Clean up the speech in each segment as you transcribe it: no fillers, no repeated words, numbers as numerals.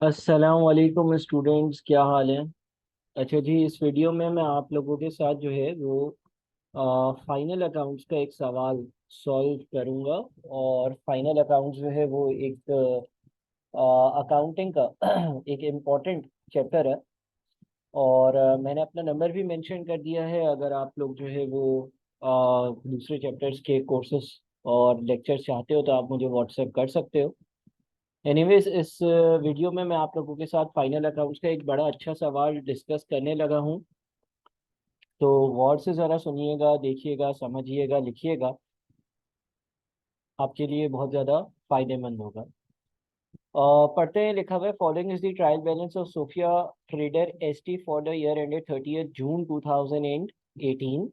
अस्सलाम वालेकुम स्टूडेंट्स, क्या हाल है। अच्छा जी, इस वीडियो में मैं आप लोगों के साथ जो है वो फाइनल अकाउंट्स का एक सवाल सॉल्व करूंगा। और फाइनल अकाउंट्स जो है वो एक अकाउंटिंग का एक इम्पोर्टेंट चैप्टर है। और मैंने अपना नंबर भी मेंशन कर दिया है। अगर आप लोग जो है वो दूसरे चैप्टर्स के कोर्सेस और लेक्चर्स चाहते हो तो आप मुझे व्हाट्सएप कर सकते हो। एनीवेज, इस वीडियो में मैं आप लोगों के साथ फाइनल अकाउंट्स का एक बड़ा अच्छा सवाल डिस्कस करने लगा हूं। तो गौर से ज़रा सुनिएगा, देखिएगा, समझिएगा, लिखिएगा। आपके लिए बहुत ज़्यादा फायदेमंद होगा। पढ़ते हैं। लिखा हुआ है, following is the trial balance of Sophia trader ST for the year ended 30 June 2018।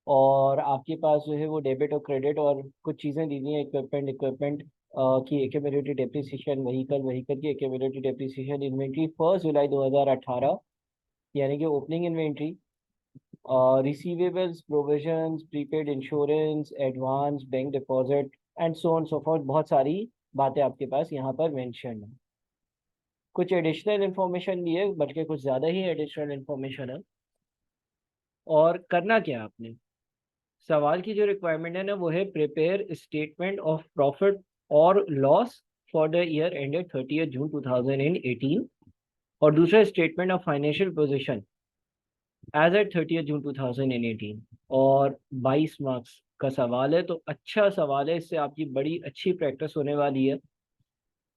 और आपके पास जो है वो डेबिट और क्रेडिट और कुछ चीज़ें दी हुई हैं। इक्विपमेंट की एक्यूमुलेटेड डेप्रिसिएशन, व्हीकल व्हीकल की एक्यूमुलेटेड डेप्रिसिएशन, इन्वेंट्री 1 जुलाई 2018 यानी कि opening inventory, receivables, provisions, prepaid insurance, advance, bank deposit and so on so fourth. बहुत सारी बातें आपके पास यहाँ पर मेंशन है। कुछ एडिशनल इन्फॉर्मेशन भी है, बल्कि कुछ ज़्यादा ही एडिशनल इन्फॉर्मेशन है। और करना क्या है आपने, सवाल की जो रिक्वायरमेंट है ना वो है प्रिपेयर स्टेटमेंट ऑफ प्रॉफिट और loss for the year ended 30 June 2018। और दूसरा statement of financial position as at 30 June 2018। और 22 मार्क्स का सवाल है, तो अच्छा सवाल है। इससे आपकी बड़ी अच्छी प्रैक्टिस होने वाली है।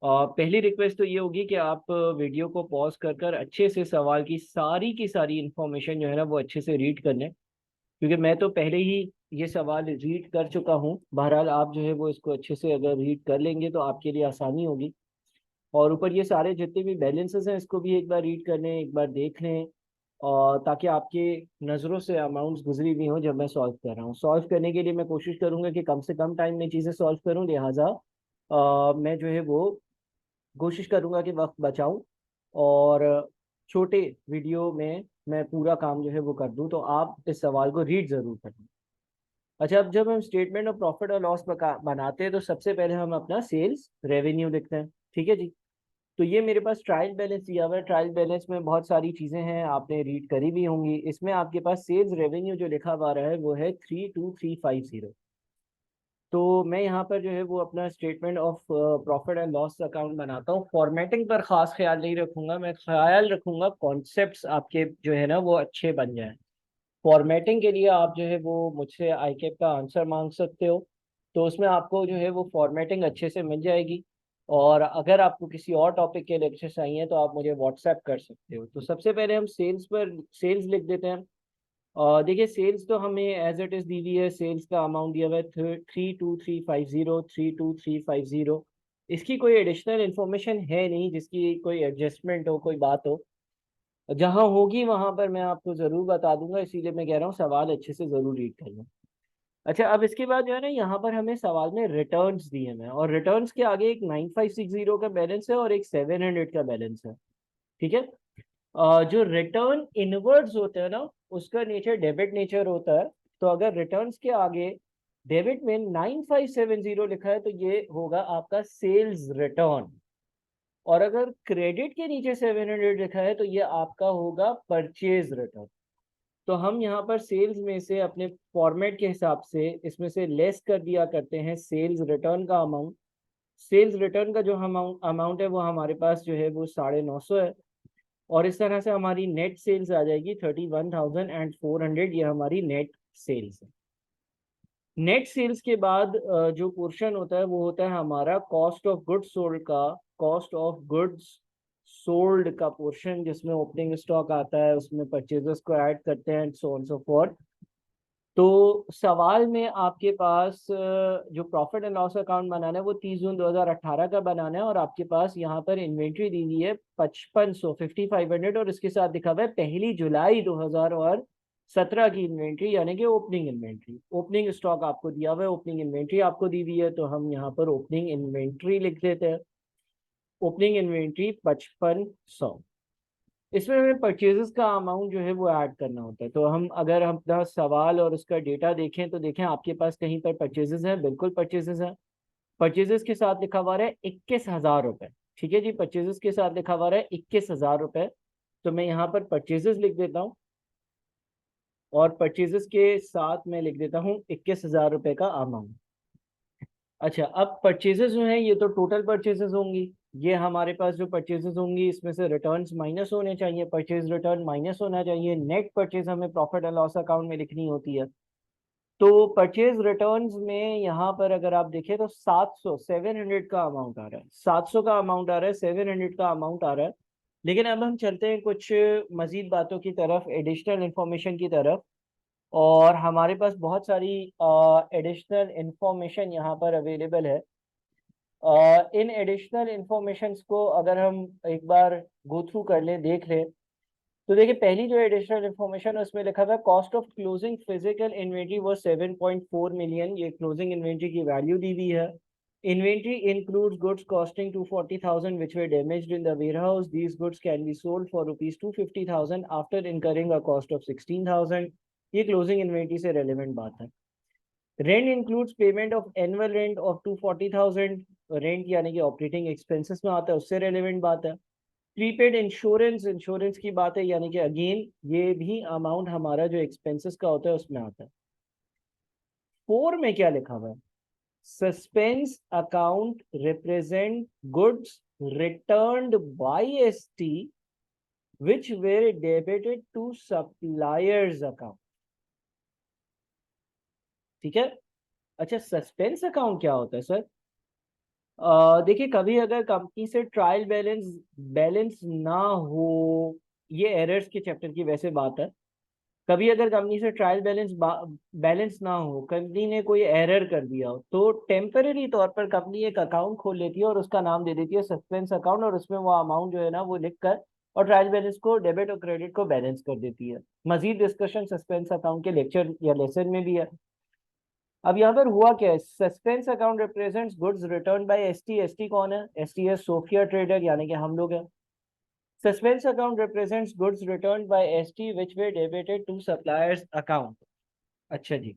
और पहली रिक्वेस्ट तो ये होगी कि आप वीडियो को पॉज कर कर अच्छे से सवाल की सारी इंफॉर्मेशन जो है ना वो अच्छे से रीड कर लें। क्योंकि मैं तो पहले ही ये सवाल रीड कर चुका हूँ। बहरहाल आप जो है वो इसको अच्छे से अगर रीड कर लेंगे तो आपके लिए आसानी होगी। और ऊपर ये सारे जितने भी बैलेंसेस हैं इसको भी एक बार रीड कर लें, एक बार देख लें। और ताकि आपके नज़रों से अमाउंट्स गुजरी हुई हों जब मैं सॉल्व कर रहा हूँ। सॉल्व करने के लिए मैं कोशिश करूंगा कि कम से कम टाइम में चीज़ें सॉल्व करूँ, लिहाजा मैं जो है वो कोशिश करूंगा कि वक्त बचाऊं। और छोटे वीडियो में मैं पूरा काम जो है वो कर दूं, तो आप इस सवाल को रीड ज़रूर करें। अच्छा, अब जब हम स्टेटमेंट ऑफ प्रॉफिट और लॉस बनाते हैं तो सबसे पहले हम अपना सेल्स रेवेन्यू लिखते हैं। ठीक है जी। तो ये मेरे पास ट्रायल बैलेंस दिया हुआ है। ट्रायल बैलेंस में बहुत सारी चीज़ें हैं, आपने रीड करी भी होंगी। इसमें आपके पास सेल्स रेवेन्यू जो लिखा हुआ रहा है वो है 32350। तो मैं यहाँ पर जो है वो अपना statement of profit and loss account बनाता हूँ। फॉर्मेटिंग पर खास ख्याल नहीं रखूंगा, मैं ख्याल रखूंगा कॉन्सेप्ट्स आपके जो है ना वो अच्छे बन जाएं। फॉर्मेटिंग के लिए आप जो है वो मुझसे आईकेप का आंसर मांग सकते हो। तो उसमें आपको जो है वो फॉर्मेटिंग अच्छे से मिल जाएगी। और अगर आपको किसी और टॉपिक के लेक्चर चाहिए तो आप मुझे व्हाट्सएप कर सकते हो। तो सबसे पहले हम सेल्स लिख देते हैं। और देखिए, सेल्स तो हमें एज इट इज दी हुई है। सेल्स का अमाउंट दिया हुआ है 32350। इसकी कोई एडिशनल इंफॉर्मेशन है नहीं जिसकी कोई एडजस्टमेंट हो, कोई बात हो। जहाँ होगी वहां पर मैं आपको जरूर बता दूंगा, इसीलिए मैं कह रहा हूँ सवाल अच्छे से जरूर रीड कर लें। अच्छा, अब इसके बाद जो है ना यहाँ पर हमें सवाल में रिटर्न्स दिए हैं। और रिटर्न्स के आगे एक 9560 का बैलेंस है और एक 700 का बैलेंस है। ठीक है। जो रिटर्न इनवर्ड्स होते हैं ना उसका नेचर डेबिट नेचर होता है। तो अगर रिटर्न्स के आगे डेबिट में 9570 लिखा है तो ये होगा आपका सेल्स रिटर्न। और अगर क्रेडिट के नीचे 700 लिखा है तो ये आपका होगा परचेज रिटर्न। तो हम यहाँ पर सेल्स में से अपने फॉर्मेट के हिसाब से इसमें से लेस कर दिया करते हैं सेल्स रिटर्न का अमाउंट। सेल्स रिटर्न का जो अमाउंट अमाउंट है वो हमारे पास जो है वो 950 है। और इस तरह से हमारी नेट सेल्स आ जाएगी 31,400। ये हमारी नेट सेल्स है। नेट सेल्स के बाद जो पोर्शन होता है वो होता है हमारा कॉस्ट ऑफ गुड्स सोल्ड का। कॉस्ट ऑफ गुड्स सोल्ड का पोर्शन जिसमें ओपनिंग स्टॉक आता है, उसमें परचेजेस को ऐड करते हैं, सो ऑन सो फॉर्थ। तो सवाल में आपके पास जो प्रॉफिट एंड लॉस अकाउंट बनाना है वो 30 जून 2018 का बनाना है। और आपके पास यहाँ पर इन्वेंट्री दी हुई है 5500 और इसके साथ लिखा हुआ है 1 जुलाई 2017 की इन्वेंट्री, यानी कि ओपनिंग इन्वेंट्री। ओपनिंग स्टॉक आपको दिया हुआ है, ओपनिंग इन्वेंट्री आपको दी हुई है, तो हम यहाँ पर ओपनिंग इन्वेंट्री लिख देते हैं। Opening inventory 5500। इसमें हमें परचेजेस का अमाउंट जो है वो ऐड करना होता है। तो हम अगर हम अपना सवाल और उसका डेटा देखें तो देखें आपके पास कहीं पर परचेजेस हैं, बिल्कुल परचेजेस हैं। परचेजेस के साथ लिखा हुआ है 21,000 रुपये। ठीक है जी, परचेजेस के साथ लिखा हुआ है 21,000 रुपए। तो मैं यहाँ पर परचेजेस लिख देता हूँ और परचेजेस के साथ मैं लिख देता हूँ 21,000 रुपए का अमाउंट। अच्छा, अब परचेजेस जो हैं ये तो टोटल परचेजेस होंगी। ये हमारे पास जो परचेजेस होंगी इसमें से रिटर्न्स माइनस होने चाहिए, परचेज रिटर्न माइनस होना चाहिए, नेट परचेज हमें प्रॉफिट एंड लॉस अकाउंट में लिखनी होती है। तो परचेज रिटर्न्स में यहाँ पर अगर आप देखें तो 700 का अमाउंट आ रहा है, 700 का अमाउंट आ रहा है, 700 का अमाउंट आ रहा है। लेकिन अब हम चलते हैं कुछ मजीद बातों की तरफ, एडिशनल इंफॉर्मेशन की तरफ। और हमारे पास बहुत सारी एडिशनल इंफॉर्मेशन यहाँ पर अवेलेबल है। इन एडिशनल इंफॉर्मेशंस को अगर हम एक बार गो थ्रू कर लें, देख लें, तो देखिए पहली जो एडिशनल इंफॉर्मेशन है उसमें लिखा हुआ है cost of closing physical inventory वो 7.4 मिलियन, ये क्लोजिंग इन्वेंट्री की वैल्यू दी हुई है। Inventory includes goods costing 240,000 which were damaged in the warehouse. These goods can be sold for rupees 250,000 after incurring a cost of 16,000. ये closing inventory से relevant बात है। Rent includes payment of annual rent of 240,000, rent यानी कि operating expenses में आता है, उससे रेलेवेंट बात है। प्रीपेड इंश्योरेंस, इंश्योरेंस की बात है, यानी कि अगेन ये भी अमाउंट हमारा जो एक्सपेंसेस का होता है उसमें आता है। 4 में क्या लिखा हुआ है? Suspense account represent goods returned by ST which were debited to suppliers account। ठीक है। अच्छा, सस्पेंस अकाउंट क्या होता है सर? देखिए, कभी अगर कंपनी से ट्रायल बैलेंस बैलेंस ना हो, ये एरर्स के चैप्टर की वैसे बात है। कभी अगर कंपनी से ट्रायल बैलेंस ना हो, कंपनी ने कोई एरर कर दिया हो, तो टेम्पररी तौर पर कंपनी एक अकाउंट खोल लेती है और उसका नाम दे देती है सस्पेंस अकाउंट, और उसमें वो अमाउंट जो है ना वो लिख कर और ट्रायल बैलेंस को, डेबिट और क्रेडिट को बैलेंस कर देती है। मजीद डिस्कशन सस्पेंस अकाउंट के लेक्चर या लेसन में भी है। अब यहाँ पर हुआ क्या है? Suspense account represents goods return by ST. ST कौन है? एसटी है सोफिया ट्रेडर, यानी कि हम लोग हैं। Suspense account represents goods return by ST which were debited to suppliers account. अच्छा जी,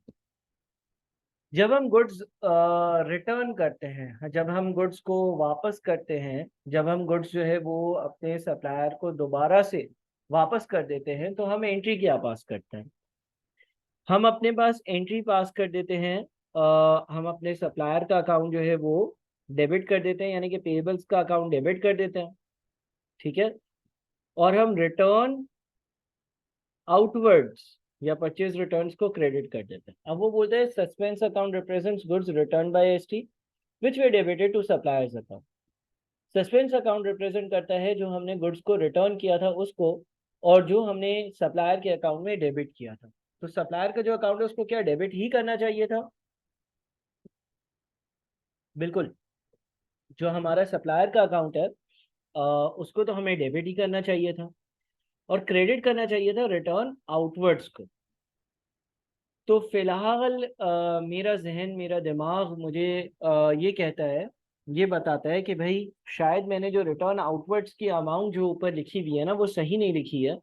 जब हम गुड्स रिटर्न करते हैं, जब हम गुड्स को वापस करते हैं, जब हम गुड्स जो है वो अपने सप्लायर को दोबारा से वापस कर देते हैं, तो हम एंट्री क्या पास करते हैं? हम अपने पास एंट्री पास कर देते हैं, हम अपने सप्लायर का अकाउंट जो है वो डेबिट कर देते हैं, यानी कि पेबल्स का अकाउंट डेबिट कर देते हैं। ठीक है। और हम रिटर्न आउटवर्ड्स या परचेज रिटर्न्स को क्रेडिट कर देते हैं। अब वो बोलते हैं suspense account represents goods return by ST which were debited to suppliers account. Suspense account represent करता है जो हमने गुड्स को रिटर्न किया था उसको, और जो हमने सप्लायर के अकाउंट में डेबिट किया था। तो सप्लायर का जो अकाउंट है उसको क्या डेबिट ही करना चाहिए था? बिल्कुल। जो हमारा सप्लायर का अकाउंट है उसको तो हमें डेबिट ही करना चाहिए था, और क्रेडिट करना चाहिए था रिटर्न आउटवर्ड्स को। तो फिलहाल मेरा जहन, मेरा दिमाग मुझे ये कहता है, ये बताता है कि भाई शायद मैंने जो रिटर्न आउटवर्ड्स की अमाउंट जो ऊपर लिखी हुई है ना वो सही नहीं लिखी है।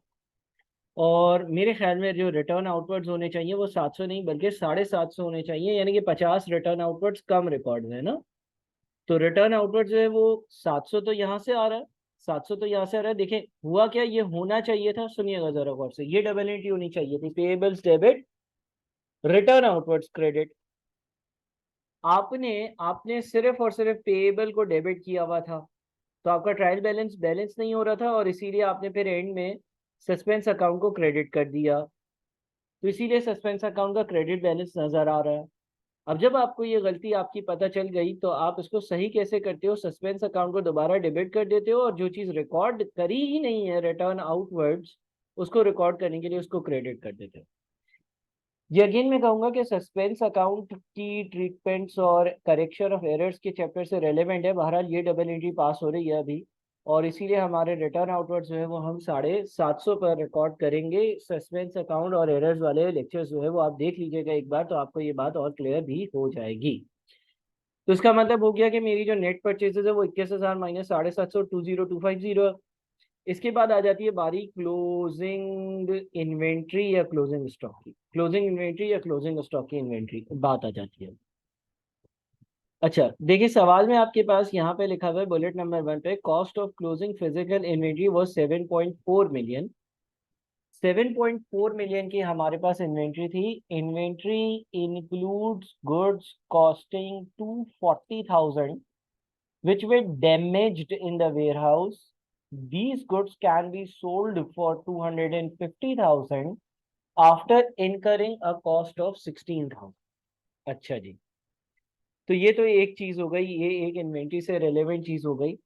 और मेरे ख्याल में जो रिटर्न आउटवर्ड्स होने चाहिए वो 700 नहीं बल्कि 750 होने चाहिए, यानी कि 50 रिटर्न आउटवर्ड्स कम रिकॉर्ड है ना। तो रिटर्न आउटवर्ड जो है वो 700 तो यहाँ से आ रहा है, 700 तो यहाँ से आ रहा है। देखें हुआ क्या, ये होना चाहिए था, सुनिएगा जरा गौर से, ये डबल एंट्री होनी चाहिए थी, payables debit, return outwards credit. आपने आपने सिर्फ और सिर्फ पेएबल को डेबिट किया हुआ था, तो आपका ट्रायल बैलेंस बैलेंस नहीं हो रहा था, और इसीलिए आपने फिर एंड में सस्पेंस अकाउंट को क्रेडिट कर दिया, तो इसीलिए सस्पेंस अकाउंट का क्रेडिट बैलेंस नजर आ रहा है। अब जब आपको ये गलती आपकी पता चल गई तो आप इसको सही कैसे करते हो? सस्पेंस अकाउंट को दोबारा डेबिट कर देते हो, और जो चीज रिकॉर्ड करी ही नहीं है रिटर्न आउटवर्ड्स, उसको रिकॉर्ड करने के लिए उसको क्रेडिट कर देते हो। ये अगेन मैं कहूंगा कि सस्पेंस अकाउंट की ट्रीटमेंट्स और करेक्शन ऑफ एरर्स के चैप्टर से रेलेवेंट है। बहरहाल ये डबल एंट्री पास हो रही है अभी, और इसीलिए हमारे रिटर्न आउटवर्ड्स जो है वो हम 750 पर रिकॉर्ड करेंगे। सस्पेंस अकाउंट और एरर्स वाले लेक्चर्स जो है वो आप देख लीजिएगा एक बार, तो आपको ये बात और क्लियर भी हो जाएगी। तो इसका मतलब हो गया कि मेरी जो नेट परचेजेस है वो 21,000 माइनस 750, 20,250 है। इसके बाद आ जाती है बारी क्लोजिंग इन्वेंट्री या क्लोजिंग स्टॉक की। क्लोजिंग इन्वेंट्री या क्लोजिंग स्टॉक की इन्वेंट्री बात आ जाती है। अच्छा देखिए, सवाल में आपके पास यहाँ पे लिखा हुआ है बुलेट नंबर 1 पे, cost of closing physical inventory was 7.4 million. 7.4 million की हमारे पास इन्वेंट्री थी। Inventory includes goods costing 240,000 which were damaged in the warehouse. These goods can be sold for 250,000 after incurring a cost of 16,000। अच्छा जी, तो ये तो एक चीज हो गई, ये एक इन्वेंट्री से रेलेवेंट चीज हो गई।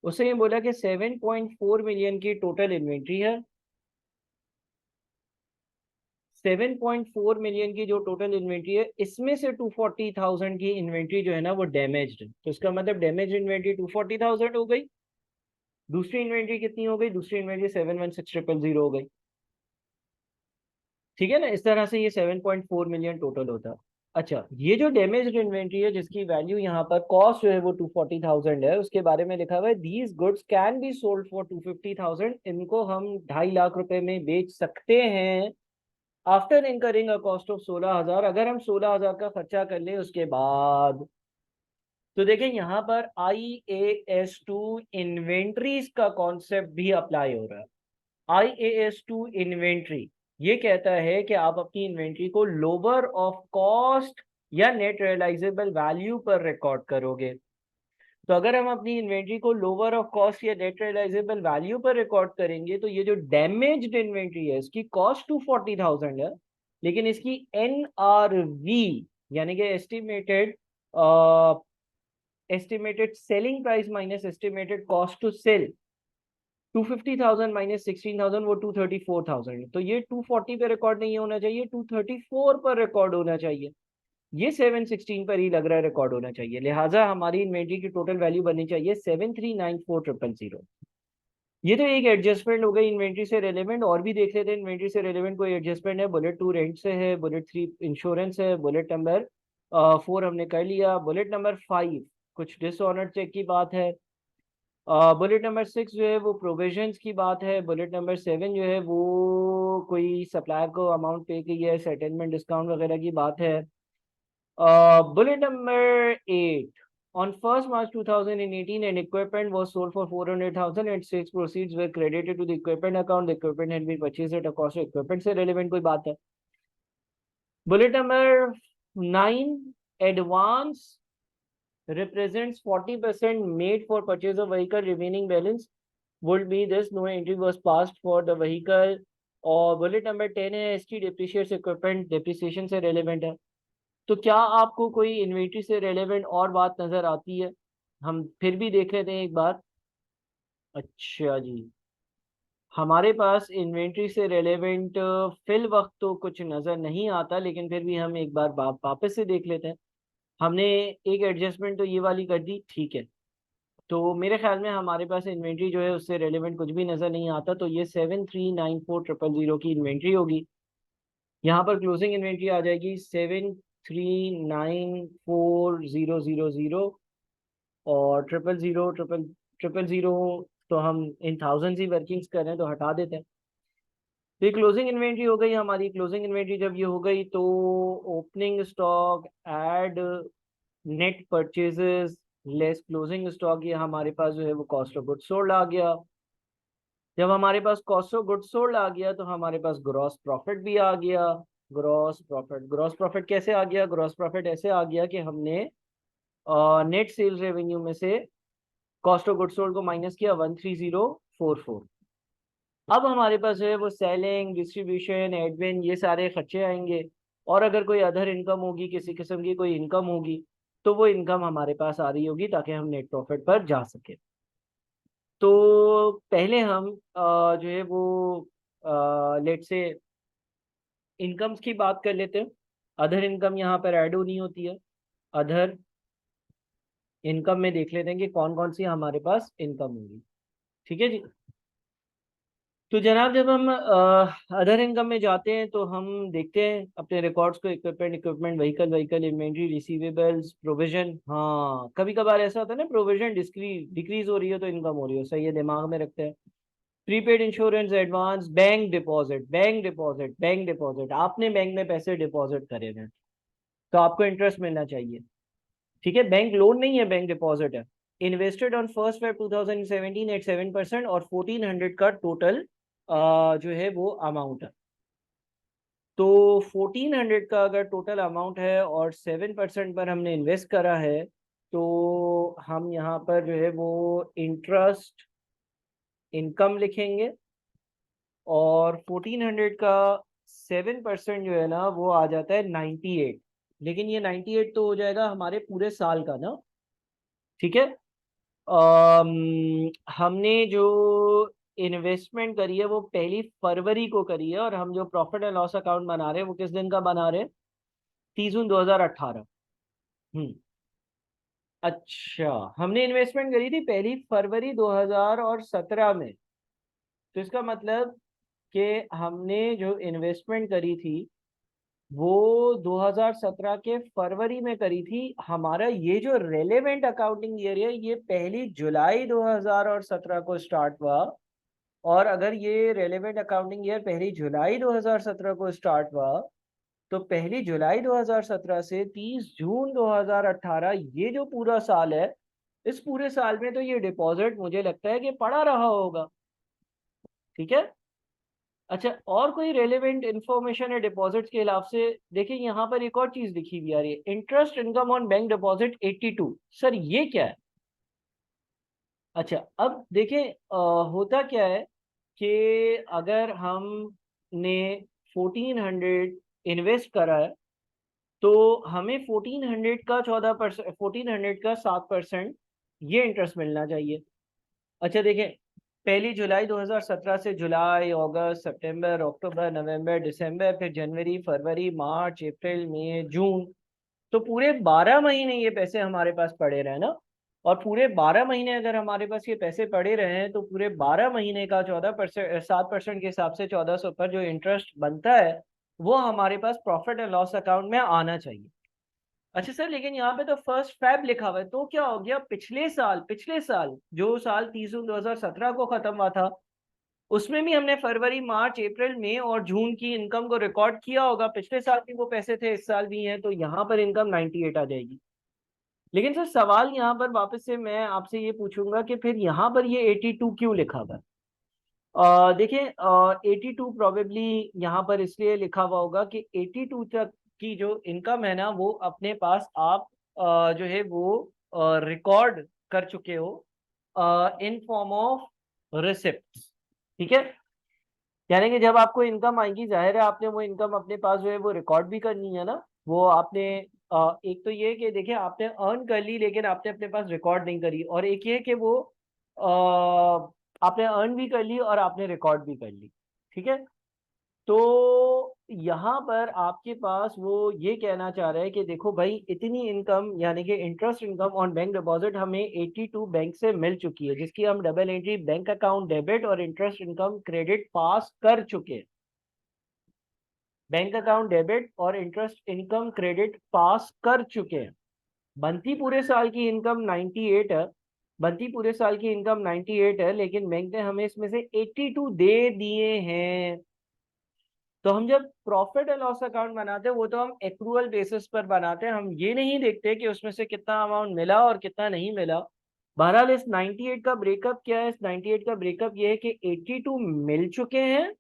उसे ये बोला कि 7.4 मिलियन की टोटल इन्वेंट्री है। 7.4 मिलियन की जो टोटल इन्वेंट्री है, इसमें से 240,000 की इन्वेंट्री जो है ना वो डैमेज्ड है, तो इसका मतलब डैमेज इन्वेंट्री 240,000 हो गई। दूसरी इन्वेंट्री कितनी हो गई? दूसरी इन्वेंट्री 716,000 हो गई। ठीक है ना, इस तरह से ये 7.4 मिलियन टोटल होता है। अच्छा, ये जो डैमेज्ड इन्वेंट्री है जिसकी वैल्यू यहाँ पर कॉस्ट जो है वो 240,000 है, उसके बारे में लिखा हुआ है these goods can be sold for 250,000। इनको हम 2.5 लाख रुपए में बेच सकते हैं after incurring a cost of 16,000, अगर हम 16,000 का खर्चा कर ले उसके बाद। तो देखें यहाँ पर IAS 2 इन्वेंट्रीज का कॉन्सेप्ट भी अप्लाई हो रहा है। IAS 2 इन्वेंट्री ये कहता है कि आप अपनी इन्वेंट्री को लोअर ऑफ कॉस्ट या नेट रियलाइजेबल वैल्यू पर रिकॉर्ड करोगे। तो अगर हम अपनी इन्वेंट्री को लोअर ऑफ कॉस्ट या नेट रियलाइजेबल वैल्यू पर रिकॉर्ड करेंगे तो ये जो डैमेज्ड इन्वेंट्री है इसकी कॉस्ट 240,000 है, लेकिन इसकी NRV यानी कि estimated selling price minus estimated cost to sell, 250,000 minus 16,000 वो 234,000। तो ये 240 पे रिकॉर्ड नहीं होना चाहिए, 234 पर रिकॉर्ड होना चाहिए। ये 716 पर ही लग रहा है रिकॉर्ड होना चाहिए, लिहाजा हमारी इन्वेंट्री की टोटल वैल्यू बननी चाहिए 7394000। ये तो एक एडजस्टमेंट हो गई इन्वेंट्री से रेलेवेंट। और भी देख लेते हैं इन्वेंट्री से रेलेवेंट कोई एडजस्टमेंट है। बुलेट 2 रेंट से है, बुलेट 3 इंश्योरेंस है, बुलेट नंबर 4 हमने कर लिया, बुलेट नंबर 5 कुछ डिसऑनर चेक की बात है, बुलेट नंबर 6 जो है वो प्रोविजंस की बात है, बुलेट नंबर 7 जो है वो कोई सप्लायर को अमाउंट पे की है, सेटलमेंट डिस्काउंट वगैरह की बात है। Bullet number 8. On 1st March 2018, an equipment was sold for 400,000 and sales proceeds were credited to the equipment account. The equipment had been purchased at a cost of equipment से relevant कोई बात है। Bullet number 9. Advance represents 40% made for purchase of vehicle. Remaining balance would be this. No entry was passed for the vehicle. और bullet number 10 है ST depreciates equipment, depreciation से relevant है। तो क्या आपको कोई इन्वेंट्री से रेलेवेंट और बात नजर आती है? हम फिर भी देख लेते हैं एक बार। अच्छा जी, हमारे पास इन्वेंट्री से रेलेवेंट फिल वक्त तो कुछ नजर नहीं आता, लेकिन फिर भी हम एक बार वापस से देख लेते हैं। हमने एक एडजस्टमेंट तो ये वाली कर दी, ठीक है। तो मेरे ख्याल में हमारे पास इन्वेंट्री जो है उससे रेलेवेंट कुछ भी नजर नहीं आता, तो ये 7394000 की इन्वेंट्री होगी। यहाँ पर क्लोजिंग इन्वेंट्री आ जाएगी 7394000। और 000 तो हम इन थाउजेंड ही वर्किंग्स कर रहे हैं तो हटा देते हैं। तो ये क्लोजिंग इन्वेंट्री हो गई हमारी। क्लोजिंग इन्वेंट्री जब ये हो गई तो opening stock add net purchases less closing stock, ये हमारे पास जो है वो कॉस्ट ऑफ गुड्स सोल्ड आ गया। जब हमारे पास कॉस्ट ऑफ गुड्स सोल्ड आ गया तो हमारे पास ग्रॉस प्रॉफिट भी आ गया। ग्रॉस प्रॉफिट कैसे आ गया? ग्रॉस प्रॉफिट ऐसे आ गया कि हमने नेट सेल्स रेवेन्यू में से कॉस्ट ऑफ गुड्स सोल्ड को माइनस किया 13044। अब हमारे पास जो है वो सेलिंग, डिस्ट्रीब्यूशन, एडमिन ये सारे खर्चे आएंगे। और अगर कोई अदर इनकम होगी, किसी किस्म की कोई इनकम होगी, तो वो इनकम हमारे पास आ रही होगी ताकि हम नेट प्रॉफिट पर जा सके। तो पहले हम जो है वो लेट से इनकम्स की बात कर लेते हैं। अदर इनकम यहाँ पर ऐड होनी होती है। अदर इनकम में देख लेते हैं कि कौन कौन सी हमारे पास इनकम होगी। ठीक है जी। तो जनाब जब हम अदर इनकम में जाते हैं तो हम देखते हैं अपने रिकॉर्ड्स को, equipment vehicle inventory, receivables, provision. हाँ, कभी कभार ऐसा होता है ना, प्रोविजन डिक्रीज हो रही है तो इनकम हो रही है, सही है, दिमाग में रखते हैं। Prepaid insurance, advance, bank deposit आपने बैंक में पैसे डिपॉजिट करे हैं तो आपको इंटरेस्ट मिलना चाहिए। ठीक है, बैंक लोन नहीं है, बैंक डिपॉजिट है। इन्वेस्टेड ऑन 1 Feb 2017 एट 7% और 1400 का टोटल जो है वो अमाउंट है। तो 1400 का अगर टोटल अमाउंट है और 7% पर हमने इन्वेस्ट करा है, तो हम यहाँ पर जो है वो इंटरेस्ट इनकम लिखेंगे, और 1400 का 7% जो है ना वो आ जाता है 98। लेकिन ये 98 तो हो जाएगा हमारे पूरे साल का ना। ठीक है। हमने जो इन्वेस्टमेंट करी है वो 1 फरवरी को करी है, और हम जो प्रॉफिट एंड लॉस अकाउंट बना रहे हैं वो किस दिन का बना रहे हैं? 30 जून 2018। हम्म। अच्छा, हमने इन्वेस्टमेंट करी थी 1 फरवरी 2017 में। तो इसका मतलब कि हमने जो इन्वेस्टमेंट करी थी वो 2017 के फरवरी में करी थी। हमारा ये जो रेलेवेंट अकाउंटिंग ईयर है ये 1 जुलाई 2017 को स्टार्ट हुआ। और अगर ये रेलेवेंट अकाउंटिंग ईयर 1 जुलाई 2017 को स्टार्ट हुआ, तो 1 जुलाई 2017 से 30 जून 2018 ये जो पूरा साल है, इस पूरे साल में तो ये डिपॉजिट मुझे लगता है कि पड़ा रहा होगा। ठीक है। अच्छा, और कोई रेलेवेंट इंफॉर्मेशन है डिपॉजिट्स के हिसाब से? देखिए यहाँ पर एक और चीज लिखी हुई आ रही है, interest income on bank deposit 82। Sir ये क्या है? अच्छा, अब देखिए होता क्या है कि अगर हमने 1400 इन्वेस्ट करा है, तो हमें 1400 का 14%, 1400 का 7% ये इंटरेस्ट मिलना चाहिए। अच्छा देखिए, 1 जुलाई 2017 से जुलाई, अगस्त, सितंबर, अक्टूबर, नवंबर, दिसंबर, फिर जनवरी, फरवरी, मार्च, अप्रैल, मई, जून, तो पूरे 12 महीने ये पैसे हमारे पास पड़े रहे ना। और पूरे 12 महीने अगर हमारे पास ये पैसे पड़े रहे हैं, तो पूरे 12 महीने का 14%, 7% के हिसाब से 1400 पर जो इंटरेस्ट बनता है वो हमारे पास प्रॉफिट एंड लॉस अकाउंट में आना चाहिए। अच्छा सर, लेकिन यहाँ पे तो 1 फरवरी लिखा हुआ है, तो क्या हो गया? पिछले साल जो साल 30 जून 2017 को खत्म हुआ था, उसमें भी हमने फरवरी, मार्च, अप्रैल, मई और जून की इनकम को रिकॉर्ड किया होगा। पिछले साल भी वो पैसे थे, इस साल भी हैं, तो यहाँ पर इनकम 98 आ जाएगी। लेकिन सर सवाल यहाँ पर वापस से मैं आपसे ये पूछूंगा कि फिर यहाँ पर ये 82 क्यों लिखा हुआ है? देखिए, 82 प्रोबेबली यहाँ पर इसलिए लिखा हुआ होगा कि 82 तक की जो इनकम है ना वो अपने पास आप जो है वो रिकॉर्ड कर चुके हो इन फॉर्म ऑफ रिसिप्ट। ठीक है। यानी कि जब आपको इनकम आएगी, जाहिर है आपने वो इनकम अपने पास जो है वो रिकॉर्ड भी करनी है ना। वो आपने एक तो ये कि देखिए आपने अर्न कर ली लेकिन आपने अपने पास रिकॉर्ड नहीं करी, और एक ये कि वो आपने अर्न भी कर ली और आपने रिकॉर्ड भी कर ली। ठीक है। तो यहाँ पर आपके पास वो ये कहना चाह रहा है कि देखो भाई, इतनी इनकम यानी कि interest income on bank deposit हमें 82 बैंक से मिल चुकी है, जिसकी हम double entry bank account debit और इंटरेस्ट इनकम क्रेडिट पास कर चुके हैं। बैंक अकाउंट डेबिट और इंटरेस्ट इनकम क्रेडिट पास कर चुके हैं। बनती पूरे साल की इनकम 98 है। बनती पूरे साल की इनकम 98 है, लेकिन बैंक ने हमें इसमें से 82 दे दिए हैं। तो हम जब प्रॉफिट एंड लॉस अकाउंट बनाते हैं वो तो हम एक्रूअल बेसिस पर बनाते हैं, हम ये नहीं देखते कि उसमें से कितना अमाउंट मिला और कितना नहीं मिला। बहरहाल इस 98 का ब्रेकअप क्या है? इस 98 का ब्रेकअप ये है कि 82 मिल चुके हैं,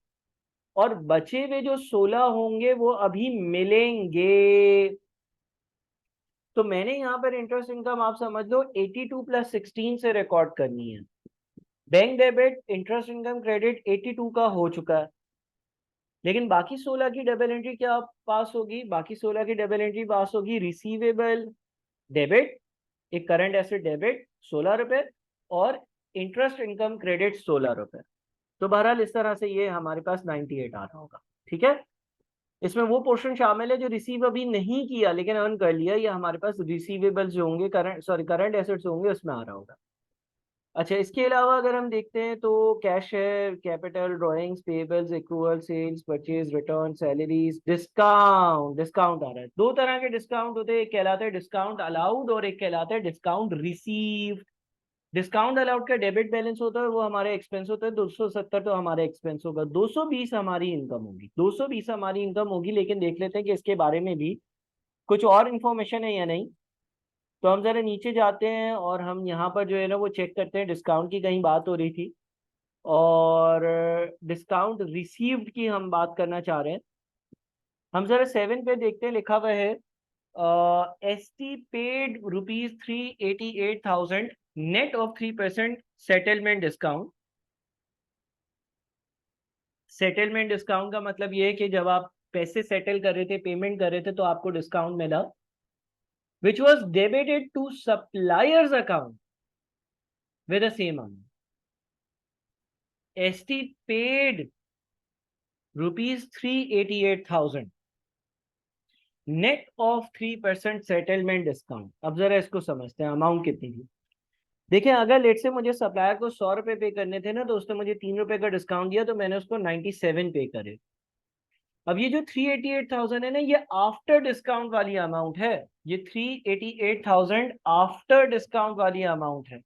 और बचे हुए जो 16 होंगे वो अभी मिलेंगे। तो मैंने यहाँ पर इंटरेस्ट इनकम आप समझ लो 82 + 16 से रिकॉर्ड करनी है। Bank debit interest income credit 82 का हो चुका है, लेकिन बाकी 16 की डबल एंट्री क्या पास होगी? बाकी 16 की डबल एंट्री पास होगी रिसीवेबल डेबिट, एक करंट एसेट डेबिट 16 रुपए, और इंटरेस्ट इनकम क्रेडिट 16 रुपए। तो बहरहाल इस तरह से ये हमारे पास 98 आ रहा होगा। ठीक है। इसमें वो पोर्शन शामिल है जो रिसीव अभी नहीं किया लेकिन अर्न कर लिया, ये हमारे पास रिसीवेबल्स जो होंगे, करंट एसेट्स होंगे, उसमें आ रहा होगा। अच्छा, इसके अलावा अगर हम देखते हैं तो कैश है, capital, drawings, payables, accrual, sales, purchase, return, salaries, discount. Discount आ रहा है। दो तरह के डिस्काउंट होते हैं, एक कहलाता है डिस्काउंट अलाउड और एक कहलाता है डिस्काउंट रिसीव्ड। डिस्काउंट अलाउड का डेबिट बैलेंस होता है, वो हमारे एक्सपेंस होता है, 270 तो हमारे एक्सपेंस होगा, 220 हमारी इनकम होगी, 220 हमारी इनकम होगी। लेकिन देख लेते हैं कि इसके बारे में भी कुछ और इन्फॉर्मेशन है या नहीं। तो हम जरा नीचे जाते हैं और हम यहाँ पर जो है ना वो चेक करते हैं, डिस्काउंट की कहीं बात हो रही थी और डिस्काउंट रिसीव्ड की हम बात करना चाह रहे हैं। हम जरा 7 पे देखते हैं, लिखा हुआ है ST paid ₹388,000 net of 3% settlement discount. Settlement discount का मतलब ये है कि जब आप पैसे सेटल कर रहे थे, पेमेंट कर रहे थे, तो आपको डिस्काउंट मिला, which was debited to supplier's account with the same amount. ST paid ₹388,000 net of 3% settlement discount. अब जरा इसको समझते हैं, अमाउंट कितनी थी। देखिए, अगर लेट से मुझे सप्लायर को 100 रुपए पे करने थे ना, तो उसने मुझे 3 रुपए का डिस्काउंट दिया, तो मैंने उसको 97 पे करे। अब ये जो 388,000 है ना, ये आफ्टर डिस्काउंट वाली अमाउंट है। ये 388,000 आफ्टर डिस्काउंट वाली अमाउंट है।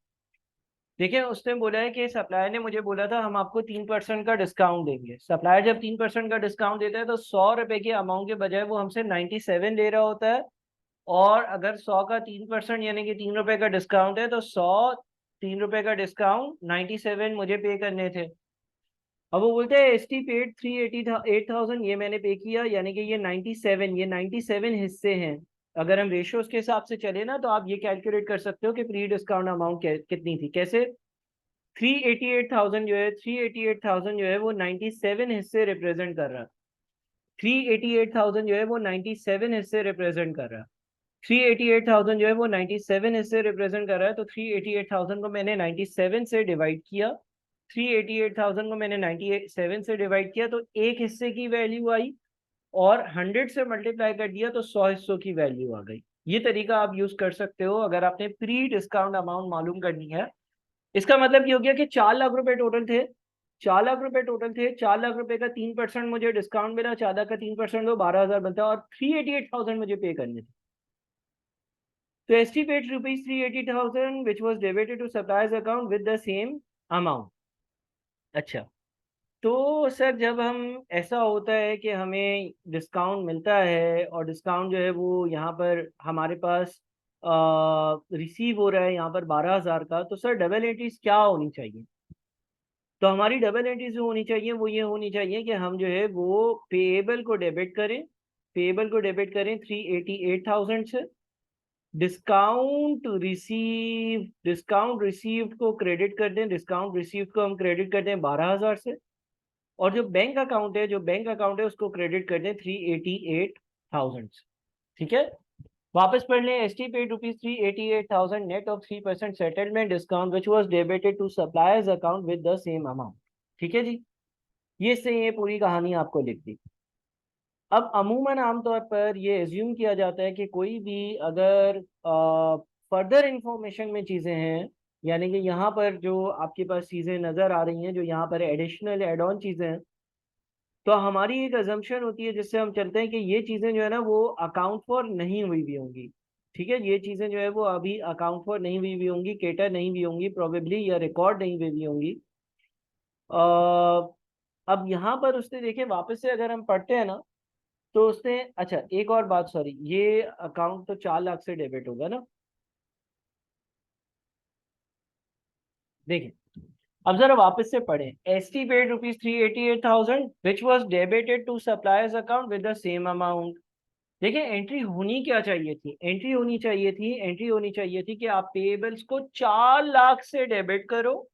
देखिए, उसने बोला है कि सप्लायर ने मुझे बोला था हम आपको 3% का डिस्काउंट देंगे। सप्लायर जब 3% का डिस्काउंट देता है तो 100 रुपए के अमाउंट के बजाय वो हमसे 97 ले रहा होता है। और अगर 100 का 3% यानी कि 3 रुपए का डिस्काउंट है, तो 100 3 रुपए का डिस्काउंट 97 मुझे पे करने थे। अब वो बोलते हैं ST पेड 388,000, ये मैंने पे किया, यानी कि ये 97 हिस्से हैं। अगर हम रेशियोज के हिसाब से चले ना, तो आप ये कैलकुलेट कर सकते हो कि प्री डिस्काउंट अमाउंट कितनी थी। कैसे? 388,000 जो है, 388,000 जो है वो 97 हिस्से रिप्रेजेंट कर रहा है। 388,000 जो है वो 97 हिस्से रिप्रेजेंट कर रहा है। 388,000 जो है वो 97 हिस्से रिप्रेजेंट कर रहा है। तो 388,000 को मैंने 97 से डिवाइड किया। 388,000 को मैंने 97 से डिवाइड किया, तो एक हिस्से की वैल्यू आई, और 100 से मल्टीप्लाई कर दिया तो 100 हिस्सों की वैल्यू आ गई। ये तरीका आप यूज कर सकते हो अगर आपने प्री डिस्काउंट अमाउंट मालूम करनी है। इसका मतलब ये हो गया कि 4 लाख रुपए टोटल थे। 4 लाख रुपए टोटल थे, 4 लाख रुपए का 3% मुझे डिस्काउंट मिला, 4 का 3% तो 12,000 बनता है, और 388,000 मुझे पे करने थे। तो ST paid ₹380,000 which was debited to supplier's account with the same amount। अच्छा, तो सर जब हम ऐसा होता है कि हमें डिस्काउंट मिलता है और डिस्काउंट जो है वो यहाँ पर हमारे पास रिसीव हो रहा है यहाँ पर 12,000 का, तो सर डबल एंट्रीज क्या होनी चाहिए? तो हमारी डबल एंट्रीज जो होनी चाहिए वो ये होनी चाहिए कि हम जो है वो पेएबल को डेबिट करें। पेएबल को डेबिट करें 388,000 से। डिस्काउंट रिसीव्ड को क्रेडिट कर दें। डिस्काउंट रिसीव्ड को हम क्रेडिट कर दें 12,000 से। और जो बैंक अकाउंट है उसको क्रेडिट कर दें 388,000 से। ठीक है, वापस पढ़ लें। ST paid ₹388,000 net of 3% settlement discount which was debited to suppliers account with the same amount. ठीक है जी, ये पूरी कहानी आपको लिख दी। अब अमूमन आमतौर पर ये एज्यूम किया जाता है कि कोई भी अगर फर्दर इंफॉर्मेशन में चीज़ें हैं, यानी कि यहाँ पर जो आपके पास चीज़ें नज़र आ रही हैं, जो यहाँ पर एडिशनल एड ऑन चीज़ें हैं, तो हमारी एक अजम्पशन होती है जिससे हम चलते हैं कि ये चीज़ें जो है ना वो अकाउंट फॉर नहीं हुई भी होंगी। ठीक है, ये चीज़ें जो है वो अभी अकाउंट फॉर नहीं हुई भी होंगी, केटर नहीं भी होंगी प्रोबेबली, या रिकॉर्ड नहीं हुई भी होंगी। अब यहाँ पर उसने देखे वापस से अगर हम पढ़ते हैं ना, तो उसने, अच्छा एक और बात, सॉरी, ये अकाउंट तो 4 लाख से डेबिट होगा ना। देखिए, अब जरा वापस से पढ़ें। ST paid ₹388,000 which was debited to suppliers account with the same amount. देखिए, एंट्री होनी क्या चाहिए थी? एंट्री होनी चाहिए थी कि आप पेएबल्स को 4 लाख से डेबिट करो,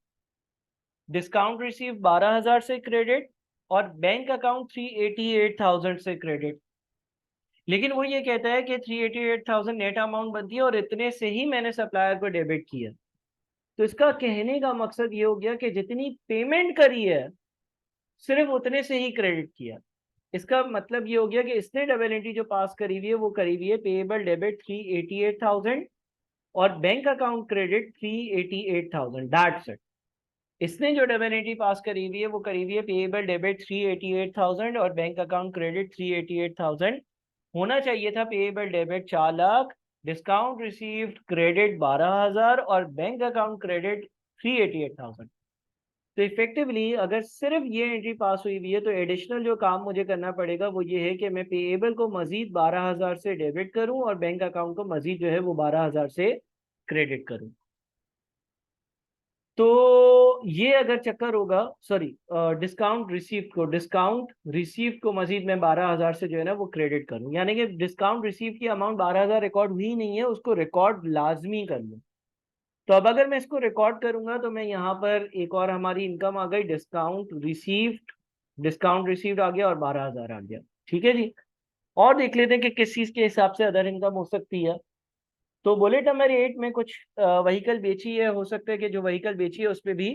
डिस्काउंट रिसीव 12,000 से क्रेडिट, और बैंक अकाउंट 388,000 से क्रेडिट। लेकिन वो ये कहता है कि 388,000 नेट अमाउंट बनती है और इतने से ही मैंने सप्लायर को डेबिट किया। तो इसका कहने का मकसद ये हो गया कि जितनी पेमेंट करी है सिर्फ उतने से ही क्रेडिट किया। इसका मतलब ये हो गया कि इसने डबल एंट्री जो पास करी हुई है वो करी हुई है पेएबल डेबिट 388,000 और bank account credit 388,000। That's it. इसने जो डबल एंट्री पास करी हुई है वो करी हुई है पेएबल डेबिट 388,000 और बैंक अकाउंट क्रेडिट 388,000। होना चाहिए था payable debit 4 lakh, discount received credit 12,000 और बैंक अकाउंट क्रेडिट 388,000। तो इफेक्टिवली अगर सिर्फ ये एंट्री पास हुई हुई है तो एडिशनल जो काम मुझे करना पड़ेगा वो ये है कि मैं पेएबल को मजीद 12,000 से डेबिट करूं और बैंक अकाउंट को मजीद जो है वो 12,000 से क्रेडिट करूं। तो ये अगर चक्कर होगा, सॉरी, डिस्काउंट रिसीव्ड को मजीद मैं 12,000 से जो है ना वो क्रेडिट करूं, यानी कि डिस्काउंट रिसीव की अमाउंट 12,000 रिकॉर्ड हुई नहीं है, उसको रिकॉर्ड लाजमी कर लूं। तो अब अगर मैं इसको रिकॉर्ड करूंगा तो मैं यहाँ पर एक और हमारी इनकम आ गई, डिस्काउंट रिसीव्ड आ गया और 12,000 आ गया। ठीक है जी। और देख लेते हैं कि किस चीज के हिसाब से अदर इनकम हो सकती है। तो बुलेट नंबर 8 में कुछ व्हीकल बेची है, हो सकता है कि जो व्हीकल बेची है उस पर भी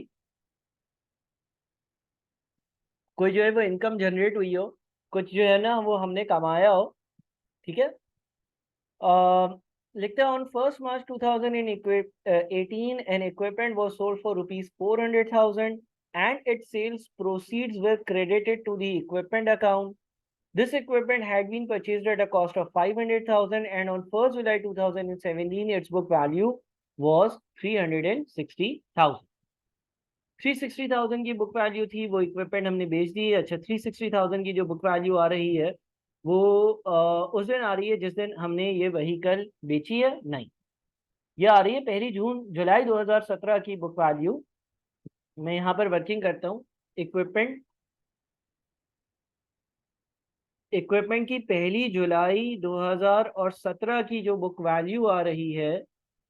कोई जो है वो इनकम जनरेट हुई हो, कुछ जो है ना वो हमने कमाया हो। ठीक है। लिखते हैं on 1 March 2018 an equipment was sold for rupees 400,000 and its sales proceeds were credited to the equipment account. This equipment had been purchased at a cost of 500,000 and on 1st July 2017 its book value was 360,000। 360,000 की book value थी, वो equipment हमने बेच दी। अच्छा, 360,000 की जो book value आ रही है वो उस दिन आ रही है जिस दिन हमने ये व्हीकल बेची है? नहीं, ये आ रही है 1 जुलाई 2017 की बुक वैल्यू। मैं यहाँ पर वर्किंग करता हूँ। इक्विपमेंट इक्विपमेंट की 1 जुलाई 2017 की जो बुक वैल्यू आ रही है,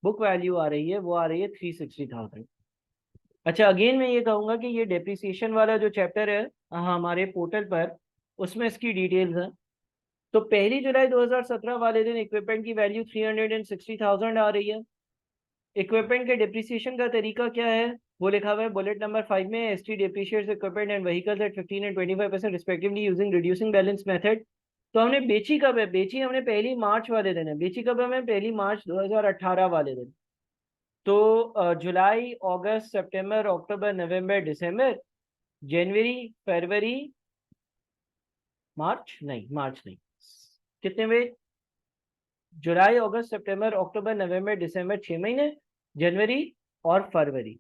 वो आ रही है 360,000। अच्छा, अगेन मैं ये कहूंगा कि ये डेप्रिसिएशन वाला जो चैप्टर है हमारे पोर्टल पर, उसमें इसकी डिटेल्स हैं। तो 1 जुलाई 2017 वाले दिन इक्विपमेंट की वैल्यू 360,000 आ रही है। इक्विपमेंट के डिप्रिसिएशन का तरीका क्या है वो लिखा हुआ है बुलेट नंबर 5 में, ST depreciates equipment and vehicles at 15 and 25% respectively using reducing balance method. तो हमने बेची कब है? बेची हमने 1 मार्च वाले दिन है। बेची कब हमें? 1 मार्च 2018 वाले दिन। तो जुलाई, अगस्त, सितंबर, अक्टूबर, नवंबर, दिसंबर, जनवरी, फरवरी, मार्च नहीं, कितने हुए? जुलाई, अगस्त, सितंबर, अक्टूबर, नवंबर, दिसंबर, 6 महीने। जनवरी और फरवरी,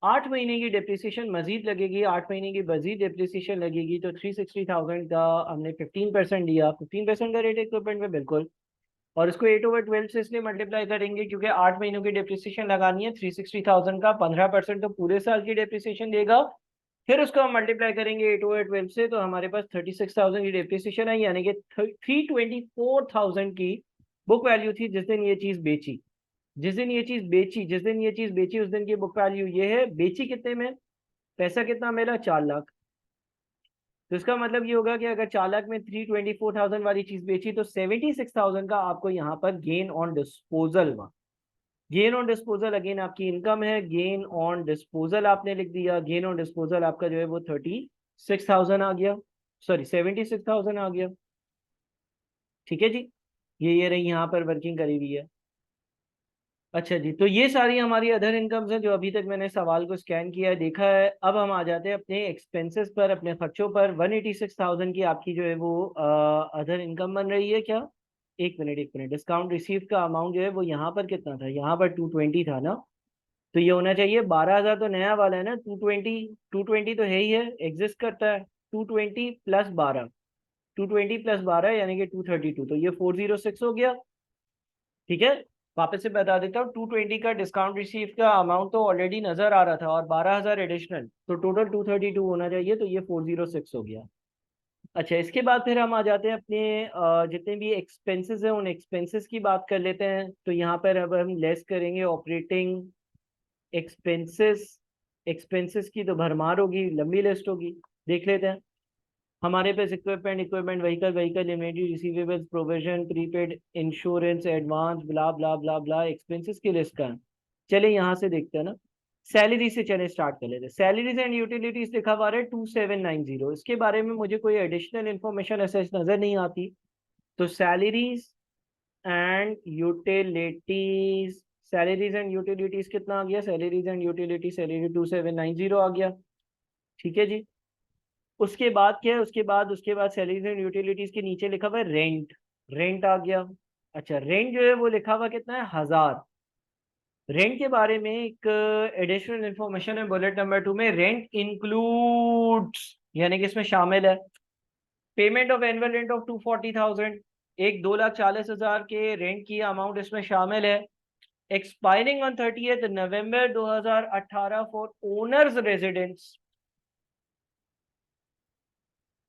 8 महीने की डिप्रिसिएशन मजीद लगेगी। 8 महीने की मजीद डिप्रिसिएशन लगेगी तो 360,000 का हमने 15% दिया। 15% का रेट इक्विपमेंट में, बिल्कुल। और इसको 8/12 से इसलिए मल्टीप्लाई करेंगे क्योंकि 8 महीनों की डिप्रिसिएशन लगानी है। 360,000 का 15% तो पूरे साल की डिप्रिसिएशन देगा। फिर उसको हम मल्टीप्लाई करेंगे 8/12 से, तो हमारे पास 36,000 की डिप्रिसिएशन है, यानी कि 324,000 की बुक वैल्यू थी जिस दिन ये चीज बेची। जिस दिन ये चीज बेची उस दिन की बुक वैल्यू ये है। बेची कितने में? पैसा कितना मिला? 4 लाख। तो इसका मतलब ये होगा कि अगर 4 लाख में 324,000 वाली चीज बेची तो 76,000 का आपको यहाँ पर गेन ऑन डिस्पोजल हुआ। गेन ऑन डिस्पोजल अगेन आपकी इनकम है। गेन ऑन डिस्पोजल आपने लिख दिया। गेन ऑन डिस्पोजल आपका जो है वो 36,000 आ गया, सॉरी 76,000 आ गया। ठीक है जी। ये रही यहाँ पर वर्किंग करी हुई है। अच्छा जी, तो ये सारी हमारी अदर इनकम्स हैं जो अभी तक मैंने सवाल को स्कैन किया है, देखा है। अब हम आ जाते हैं अपने एक्सपेंसेस पर, अपने खर्चों पर। 186,000 की आपकी जो है वो अदर इनकम बन रही है क्या? एक मिनट, डिस्काउंट रिसीव का अमाउंट जो है वो यहाँ पर कितना था? यहाँ पर 220 था ना। तो ये होना चाहिए 12,000। तो नया वाला है ना 220 तो है ही है, एग्जिस्ट करता है। 220 प्लस 12 यानी कि 232, तो ये 406 हो गया। ठीक है। वापस से बता देता हूँ, 220 का डिस्काउंट रिसीव का अमाउंट तो ऑलरेडी नजर आ रहा था और 12,000 एडिशनल, तो टोटल 232 होना चाहिए, तो ये 406 हो गया। अच्छा, इसके बाद फिर हम आ जाते हैं अपने जितने भी एक्सपेंसेस हैं उन एक्सपेंसेस की बात कर लेते हैं। तो यहाँ पर अब हम लेस करेंगे ऑपरेटिंग एक्सपेंसेस। एक्सपेंसेस की तो भरमार होगी, लंबी लिस्ट होगी। देख लेते हैं। हमारे पास equipment vehicle inventory receivables provision prepaid insurance advance blah blah blah blah expenses की लिस्ट का है। चले यहाँ से देखते हैं ना। सैलरी से चले स्टार्ट कर लेते हैं। सैलरीज एंड यूटिलिटीज लिखा हुआ है 2790। इसके बारे में मुझे कोई एडिशनल इन्फॉर्मेशन ऐसे नजर नहीं आती। तो सैलरीज एंड यूटिलिटीज कितना आ गया? सैलरीज एंड यूटिलिटी सैलरी 2790 आ गया। ठीक है जी। उसके बाद क्या है? उसके बाद सैलरीज एंड यूटिलिटीज के नीचे लिखा हुआ है रेंट। रेंट आ गया। अच्छा, रेंट जो है वो लिखा हुआ कितना है? 1000। रेंट के बारे में एक एडिशनल इंफॉर्मेशन है बुलेट नंबर 2 में, रेंट इंक्लूड्स यानी कि इसमें शामिल है payment of annual rent of 240,000, एक 2,40,000 के रेंट की अमाउंट इसमें शामिल है, expiring on 30 November 2018 for owners residence.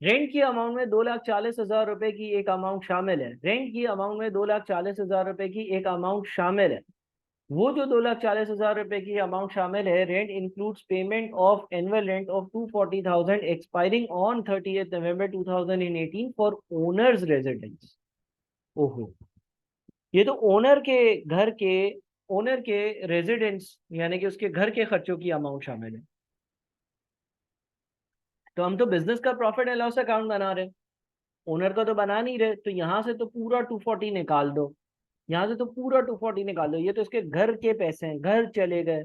Rent की अमाउंट में 2,40,000 रुपए की एक अमाउंट शामिल है, रेंट की अमाउंट में 2,40,000 रुपए की एक अमाउंट शामिल है। वो जो 2,40,000 रुपए की अमाउंट शामिल है, rent includes payment of annual rent of 240,000 expiring on 30 November 2018 for owners residence. ओहो, ये तो ओनर के घर के, ओनर के रेजिडेंस यानी कि उसके घर के खर्चों की अमाउंट शामिल है। तो हम तो बिजनेस का प्रॉफिट एंड लॉस अकाउंट बना रहे, ओनर का तो बना नहीं रहे, तो यहाँ से तो पूरा 240 निकाल दो, यहाँ से तो पूरा 240 निकाल दो, ये तो इसके घर के पैसे हैं, घर चले गए,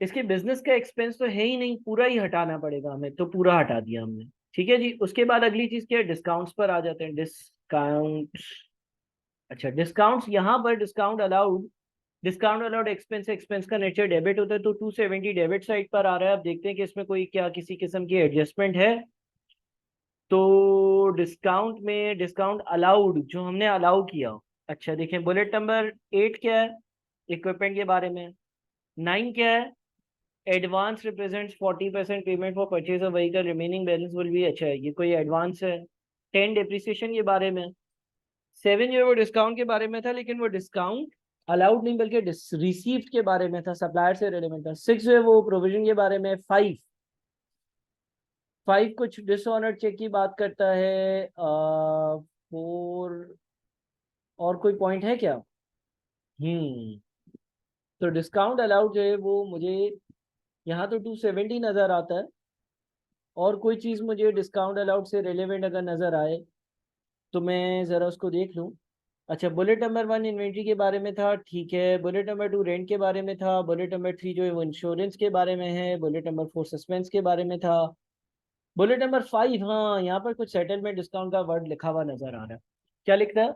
इसके बिजनेस का एक्सपेंस तो है ही नहीं, पूरा ही हटाना पड़ेगा हमें, तो पूरा हटा दिया हमने। ठीक है जी, उसके बाद अगली चीज क्या है, डिस्काउंट्स पर आ जाते हैं। डिस्काउंट, अच्छा डिस्काउंट्स, यहाँ पर discount allowed, discount allowed expense, expense का नेचर डेबिट होता है, तो 270 डेबिट साइड पर आ रहा है। अब देखते हैं कि इसमें कोई क्या किसी किस्म की एडजस्टमेंट है। तो डिस्काउंट में डिस्काउंट अलाउड जो हमने अलाउ किया, अच्छा देखें बुलेट नंबर 8 क्या है, इक्विपमेंट के बारे में। 9 क्या है, advance represents 40% payment for purchase of vehicle, remaining balance will B, अच्छा है ये कोई एडवांस है। 10 डिप्रिसिएशन के बारे में। 7 जो है वो डिस्काउंट के बारे में था, लेकिन वो डिस्काउंट अलाउड नहीं बल्कि रिसीव्ड के बारे में था, सप्लायर से रिलेवेंट था। 6 जो है वो प्रोविजन के बारे में। 5 कुछ डिसऑनर चेक की बात करता है। 4 और कोई पॉइंट है क्या? हम्म, तो डिस्काउंट अलाउड जो है वो मुझे यहाँ तो 270 नज़र आता है, और कोई चीज़ मुझे डिस्काउंट अलाउड से रिलेवेंट अगर नज़र आए तो मैं ज़रा उसको देख लूँ। अच्छा बुलेट नंबर 1 इन्वेंट्री के बारे में था, ठीक है। बुलेट नंबर 2 रेंट के बारे में था। बुलेट नंबर 3 जो है वो इंश्योरेंस के बारे में है। बुलेट नंबर 4 सस्पेंस के बारे में था। बुलेट नंबर 5, हाँ यहाँ पर कुछ सेटलमेंट डिस्काउंट का वर्ड लिखा हुआ नजर आ रहा है। क्या लिखता है?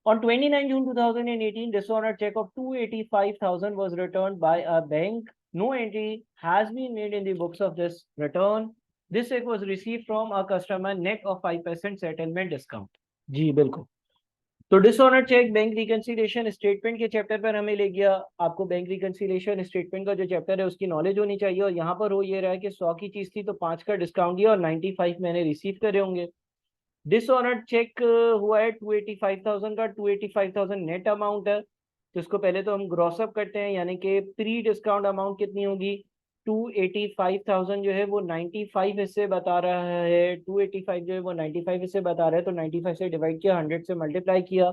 On 29 June 2018, dishonored check of 285,000 was returned by a bank. No entry has been made in the books of this return. This check was received from a customer net of 5% settlement discount. जी बिल्कुल। तो dishonour cheque bank reconciliation statement के chapter पर हमें ले गया। आपको bank reconciliation statement का जो चैप्टर है उसकी नॉलेज होनी चाहिए, और यहाँ पर हो ये रहा है कि 100 की चीज थी तो 5 का डिस्काउंट दिया और 95 मैंने रिसीव करे होंगे। डिसऑनर्ड चेक हुआ है 285,000 का, 285,000 नेट अमाउंट है, तो इसको पहले तो हम ग्रॉस अप करते हैं, यानी कि प्री डिस्काउंट अमाउंट कितनी होगी। 285,000 जो है वो 95 हिस्से बता रहा है, 285 जो है वो 95 हिस्से बता रहा है, तो 95 से डिवाइड किया, 100 से मल्टीप्लाई किया,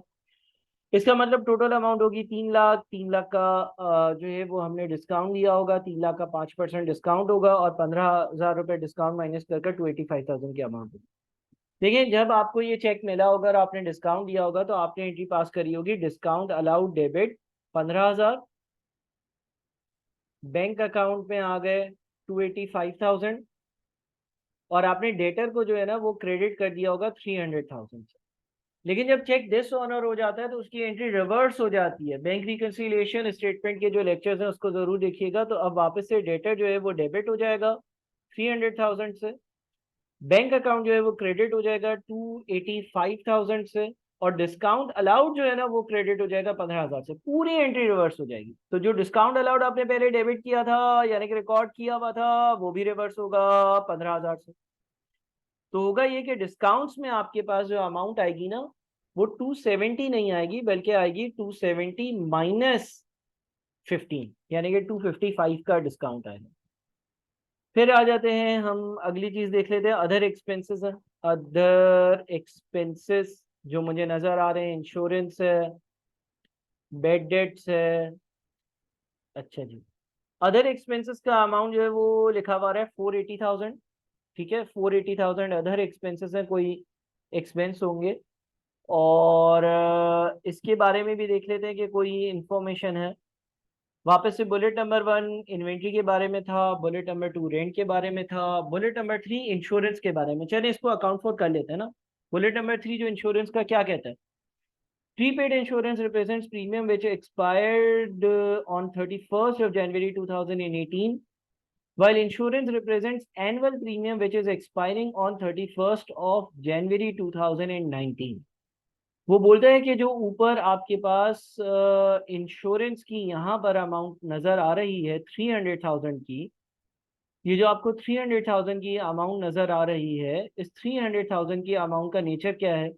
इसका मतलब टोटल अमाउंट होगी 3 लाख। 3 लाख का जो है वो हमने डिस्काउंट दिया होगा, 3 लाख का 5% डिस्काउंट होगा, और 15,000 रुपये डिस्काउंट माइनस कर 285,000 की अमाउंट होगी। देखिए जब आपको ये चेक मिला होगा और आपने डिस्काउंट दिया होगा तो आपने एंट्री पास करी होगी, discount allowed debit 15,000, bank account में आ गए 285,000, और आपने डेटर को जो है ना वो क्रेडिट कर दिया होगा 300,000 से। लेकिन जब चेक डिसऑनर हो जाता है तो उसकी एंट्री रिवर्स हो जाती है। बैंक रिकंसिलिएशन स्टेटमेंट के जो लेक्चर्स हैं उसको जरूर देखिएगा। तो अब वापस से डेटर जो है वो डेबिट हो जाएगा 300,000 से, बैंक अकाउंट जो है वो क्रेडिट हो जाएगा 285,000 से, और डिस्काउंट अलाउड जो है ना वो क्रेडिट हो जाएगा 15,000 से। पूरी एंट्री रिवर्स हो जाएगी। तो जो डिस्काउंट अलाउड आपने पहले डेबिट किया था यानी कि रिकॉर्ड किया हुआ था वो भी रिवर्स होगा 15,000 से। तो होगा ये कि डिस्काउंट्स में आपके पास जो अमाउंट आएगी ना वो 270 नहीं आएगी, बल्कि आएगी 270 माइनस 15, यानी कि 255 का डिस्काउंट आएगा। फिर आ जाते हैं हम, अगली चीज देख लेते हैं, अदर एक्सपेंसेस है। अदर एक्सपेंसेस जो मुझे नजर आ रहे हैं, इंश्योरेंस है, बेड डेट्स है। अच्छा जी, अदर एक्सपेंसेस का अमाउंट जो है वो लिखा हुआ है 480,000। ठीक है, 480,000 अदर एक्सपेंसेस है, कोई एक्सपेंस होंगे। और इसके बारे में भी देख लेते हैं कि कोई इंफॉर्मेशन है। वापस से बुलेट नंबर 1 इन्वेंट्री के बारे में था, बुलेट नंबर 2 रेंट के बारे में था, बुलेट नंबर 3 इंश्योरेंस के बारे में। चलिए इसको अकाउंट फॉर कर लेते हैं ना। बुलेट नंबर 3 जो इंश्योरेंस का क्या कहता है, Prepaid insurance represents premium which expired on 31st of January 2018, while insurance represents annual premium which is expiring on 31st of January 2019. वो बोलता है कि जो ऊपर आपके पास इंश्योरेंस की यहाँ पर अमाउंट नजर आ रही है 300,000 की, ये जो आपको 300,000 की अमाउंट नजर आ रही है, इस 300,000 की अमाउंट का नेचर क्या है?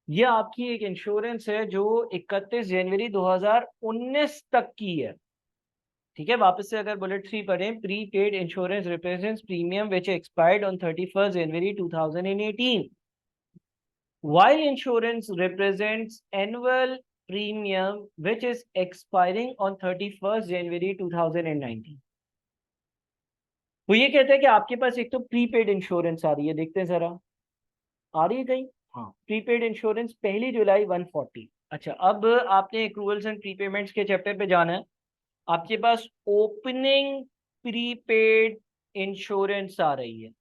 ये आपकी एक इंश्योरेंस है जो 31 जनवरी 2019 तक की है। ठीक है, वापस से अगर बुलेट 3 पढ़ें, pre paid insurance represents premium which expired on 31st January 2018, while insurance represents annual premium which is expiring on 31st January 2019। वो ये कहता है कि आपके पास एक तो प्रीपेड इंश्योरेंस आ रही है, देखते हैं जरा, आ रही है कहीं? हाँ, प्रीपेड इंश्योरेंस 1 जुलाई 140। अच्छा, अब आपने एक्रूवल्स एंड प्रीपेमेंट्स के चैप्टर पे जाना है। आपके पास ओपनिंग प्रीपेड इंश्योरेंस आ रही है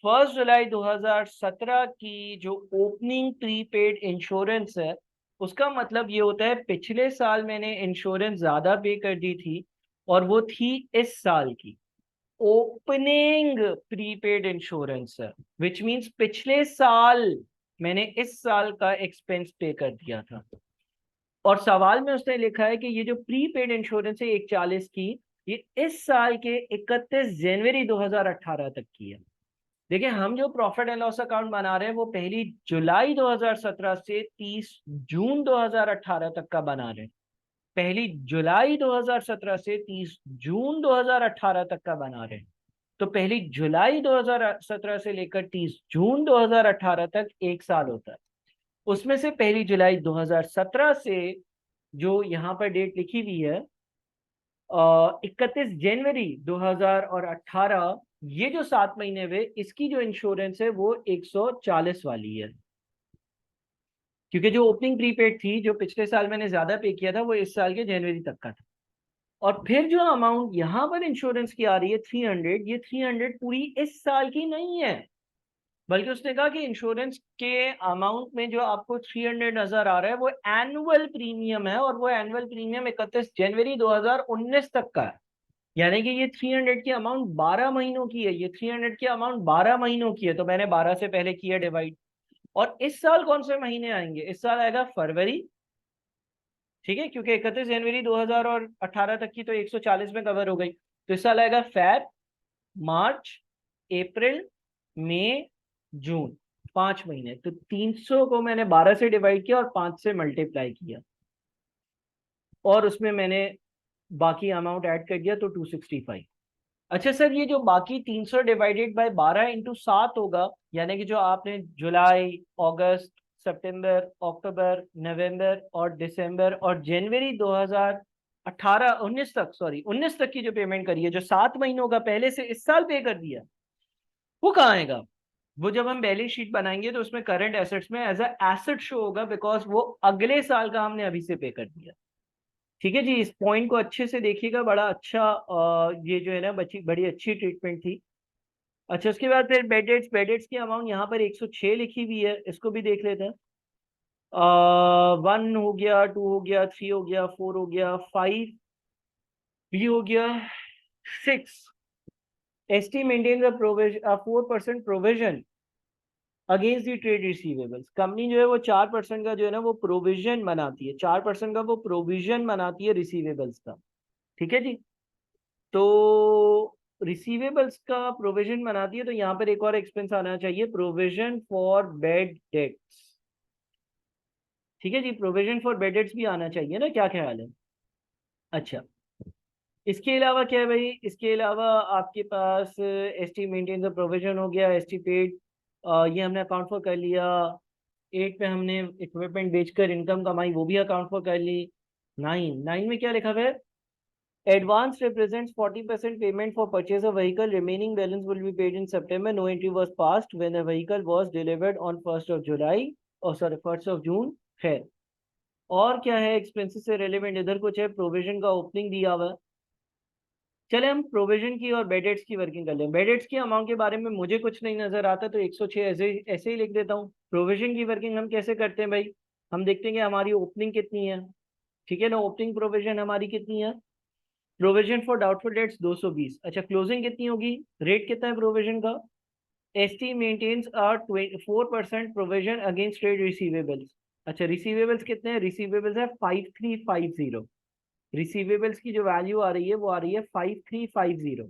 1 जुलाई 2017 की। जो ओपनिंग प्रीपेड इंश्योरेंस है उसका मतलब ये होता है पिछले साल मैंने इंश्योरेंस ज्यादा पे कर दी थी और वो थी इस साल की। ओपनिंग प्रीपेड इंश्योरेंस है विच मींस पिछले साल मैंने इस साल का एक्सपेंस पे कर दिया था। और सवाल में उसने लिखा है कि ये जो प्रीपेड इंश्योरेंस है 140 की, ये इस साल के 31 जनवरी 2018 तक की है। देखिए, हम जो प्रॉफिट एंड लॉस अकाउंट बना रहे हैं वो 1 जुलाई 2017 से 30 जून 2018 तक का बना रहे हैं। 1 जुलाई 2017 से 30 जून 2018 तक का बना रहे हैं। तो 1 जुलाई 2017 से लेकर 30 जून 2018 तक एक साल होता है। उसमें से 1 जुलाई 2017 से जो यहाँ पर डेट लिखी हुई है 31 जनवरी 2018, ये जो 7 महीने हुए इसकी जो इंश्योरेंस है वो 140 वाली है, क्योंकि जो ओपनिंग प्रीपेड थी जो पिछले साल मैंने ज्यादा पे किया था वो इस साल के जनवरी तक का था। और फिर जो अमाउंट यहाँ पर इंश्योरेंस की आ रही है 300, ये 300 पूरी इस साल की नहीं है, बल्कि उसने कहा कि इंश्योरेंस के अमाउंट में जो आपको 300 नजर आ रहा है वो एनुअल प्रीमियम है, और वो एनुअल प्रीमियम 31 जनवरी 2019 तक का है। यानी कि ये 300 की अमाउंट 12 महीनों की है, ये 300 की अमाउंट 12 महीनों की है, तो मैंने 12 से पहले किया डिवाइड। और इस साल कौन से महीने आएंगे? इस साल आएगा फरवरी, ठीक है, क्योंकि 31 जनवरी 2018 तक की तो 140 में कवर हो गई। तो इस साल आएगा फेब, मार्च, अप्रैल, मई, जून, 5 महीने। तो 300 को मैंने 12 से डिवाइड किया और 5 से मल्टीप्लाई किया, और उसमें मैंने बाकी अमाउंट ऐड कर दिया, तो 265। अच्छा सर, ये जो बाकी 300 डिवाइडेड बाय 12 इंटू 7 होगा, यानी कि जो आपने जुलाई, अगस्त, सितंबर, अक्टूबर, नवंबर और दिसंबर और जनवरी 2018 19 तक, सॉरी 19 तक की जो पेमेंट करी है, जो 7 महीनों का पहले से इस साल पे कर दिया, वो कहाँ आएगा? वो जब हम बैलेंस शीट बनाएंगे तो उसमें करंट एसेट्स में एज अ एसेट शो होगा, बिकॉज वो अगले साल का हमने अभी से पे कर दिया। ठीक है जी, इस पॉइंट को अच्छे से देखिएगा, बड़ा अच्छा ये जो है ना बड़ी अच्छी ट्रीटमेंट थी। अच्छा, उसके बाद फिर बेडेट्स की अमाउंट यहाँ पर 106 लिखी हुई है, इसको भी देख लेते हैं। 1 हो गया, 2 हो गया, 3 हो गया, 4 हो गया, 5 भी हो गया, 6। ST maintain the provision 4% provision against the trade receivables. Company जो है वो 4% का जो है ना वो प्रोविजन बनाती है, 4% का वो प्रोविजन बनाती है रिसीवेबल्स का। ठीक है जी, तो रिसीवेबल्स का प्रोविजन बनाती है, तो यहाँ पर एक और एक्सपेंस आना चाहिए, प्रोविजन फॉर बेड डेट्स। ठीक है जी, प्रोविजन फॉर बेड डेट्स भी आना चाहिए ना, क्या ख्याल है? अच्छा, इसके अलावा क्या है भाई? इसके अलावा आपके पास ST मेंटेन द प्रोविजन हो गया, ST पेड, ये हमने अकाउंट फॉर कर लिया। 8 पे हमने इक्विपमेंट बेचकर इनकम कमाई, वो भी अकाउंट फॉर कर ली। 9 में क्या लिखा हुआ है? Advance represents 40% payment for purchase of vehicle. Remaining balance will be paid in September. No entry was passed when the vehicle was delivered on 1st of July. Oh, sorry, 1st of June. खैर, और क्या है expenses से relevant? इधर कुछ है, provision का opening दिया हुआ है। चले हम प्रोविजन की और बेडेट्स की वर्किंग कर लें। बेडेट्स की अमाउंट के बारे में मुझे कुछ नहीं नजर आता, तो 106 ऐसे ऐसे ही लिख देता हूँ। प्रोविजन की वर्किंग हम कैसे करते हैं भाई? हम देखते हैं कि हमारी ओपनिंग कितनी है, ठीक है ना। ओपनिंग प्रोविजन हमारी कितनी है, प्रोविजन फॉर डाउटफुल डेट्स 220। अच्छा, क्लोजिंग कितनी होगी, रेट कितना है प्रोविजन का, ST maintenance are 4% provision against trade receivables. अच्छा, रिसीवेबल्स कितने हैं, रिसीवेबल्स है 5350। रिसीवेबल्स की जो वैल्यू आ रही है वो आ रही है 5350।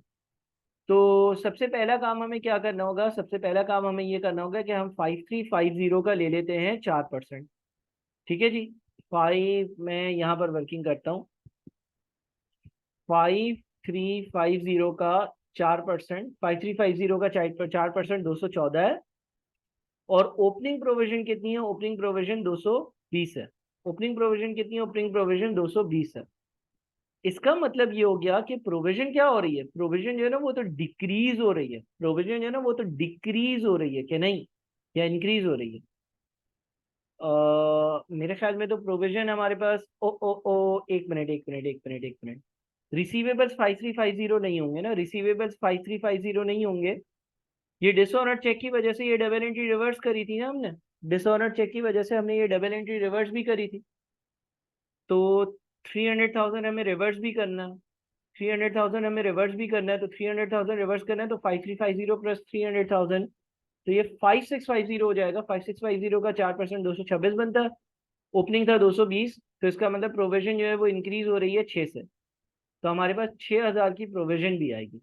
तो सबसे पहला काम हमें क्या करना होगा, सबसे पहला काम हमें ये करना होगा कि हम 5350 का ले लेते हैं 4%। ठीक है जी, 5 मैं यहाँ पर वर्किंग करता हूँ। 5350 का 4%, 5350 का 4% 214 है। और ओपनिंग प्रोविजन कितनी है, ओपनिंग प्रोविजन 220 है। ओपनिंग प्रोविजन कितनी है, ओपनिंग प्रोविजन 220 है। इसका मतलब ये हो गया कि प्रोविजन क्या हो रही है, प्रोविजन जो है ना वो तो डिक्रीज हो रही है, प्रोविजन जो है ना वो तो डिक्रीज हो रही है कि नहीं, या इंक्रीज हो रही है। मेरे ख्याल में तो प्रोविजन हमारे पास, ओ एक मिनट एक मिनट एक मिनट एक मिनट, रिसीवेबल्स 5350 नहीं होंगे ना, रिसीवेबल्स 5350 नहीं होंगे। ये डिसऑनर चेक की वजह से ये डबल एंट्री रिवर्स करी थी ना हमने, डिसऑनर चेक की वजह से हमने ये डबल एंट्री रिवर्स भी करी थी। तो 300,000 हमें रिवर्स भी करना है, 300,000 हमें रिवर्स भी करना है, तो 300,000 रिवर्स करना है तो 5350 प्लस 300,000, तो ये 5650 हो जाएगा। 5650 का 4% 226 बनता है। ओपनिंग था 220, तो इसका मतलब प्रोविजन जो है वो इंक्रीज हो रही है 6 से, तो हमारे पास 6000 की प्रोविजन भी आएगी।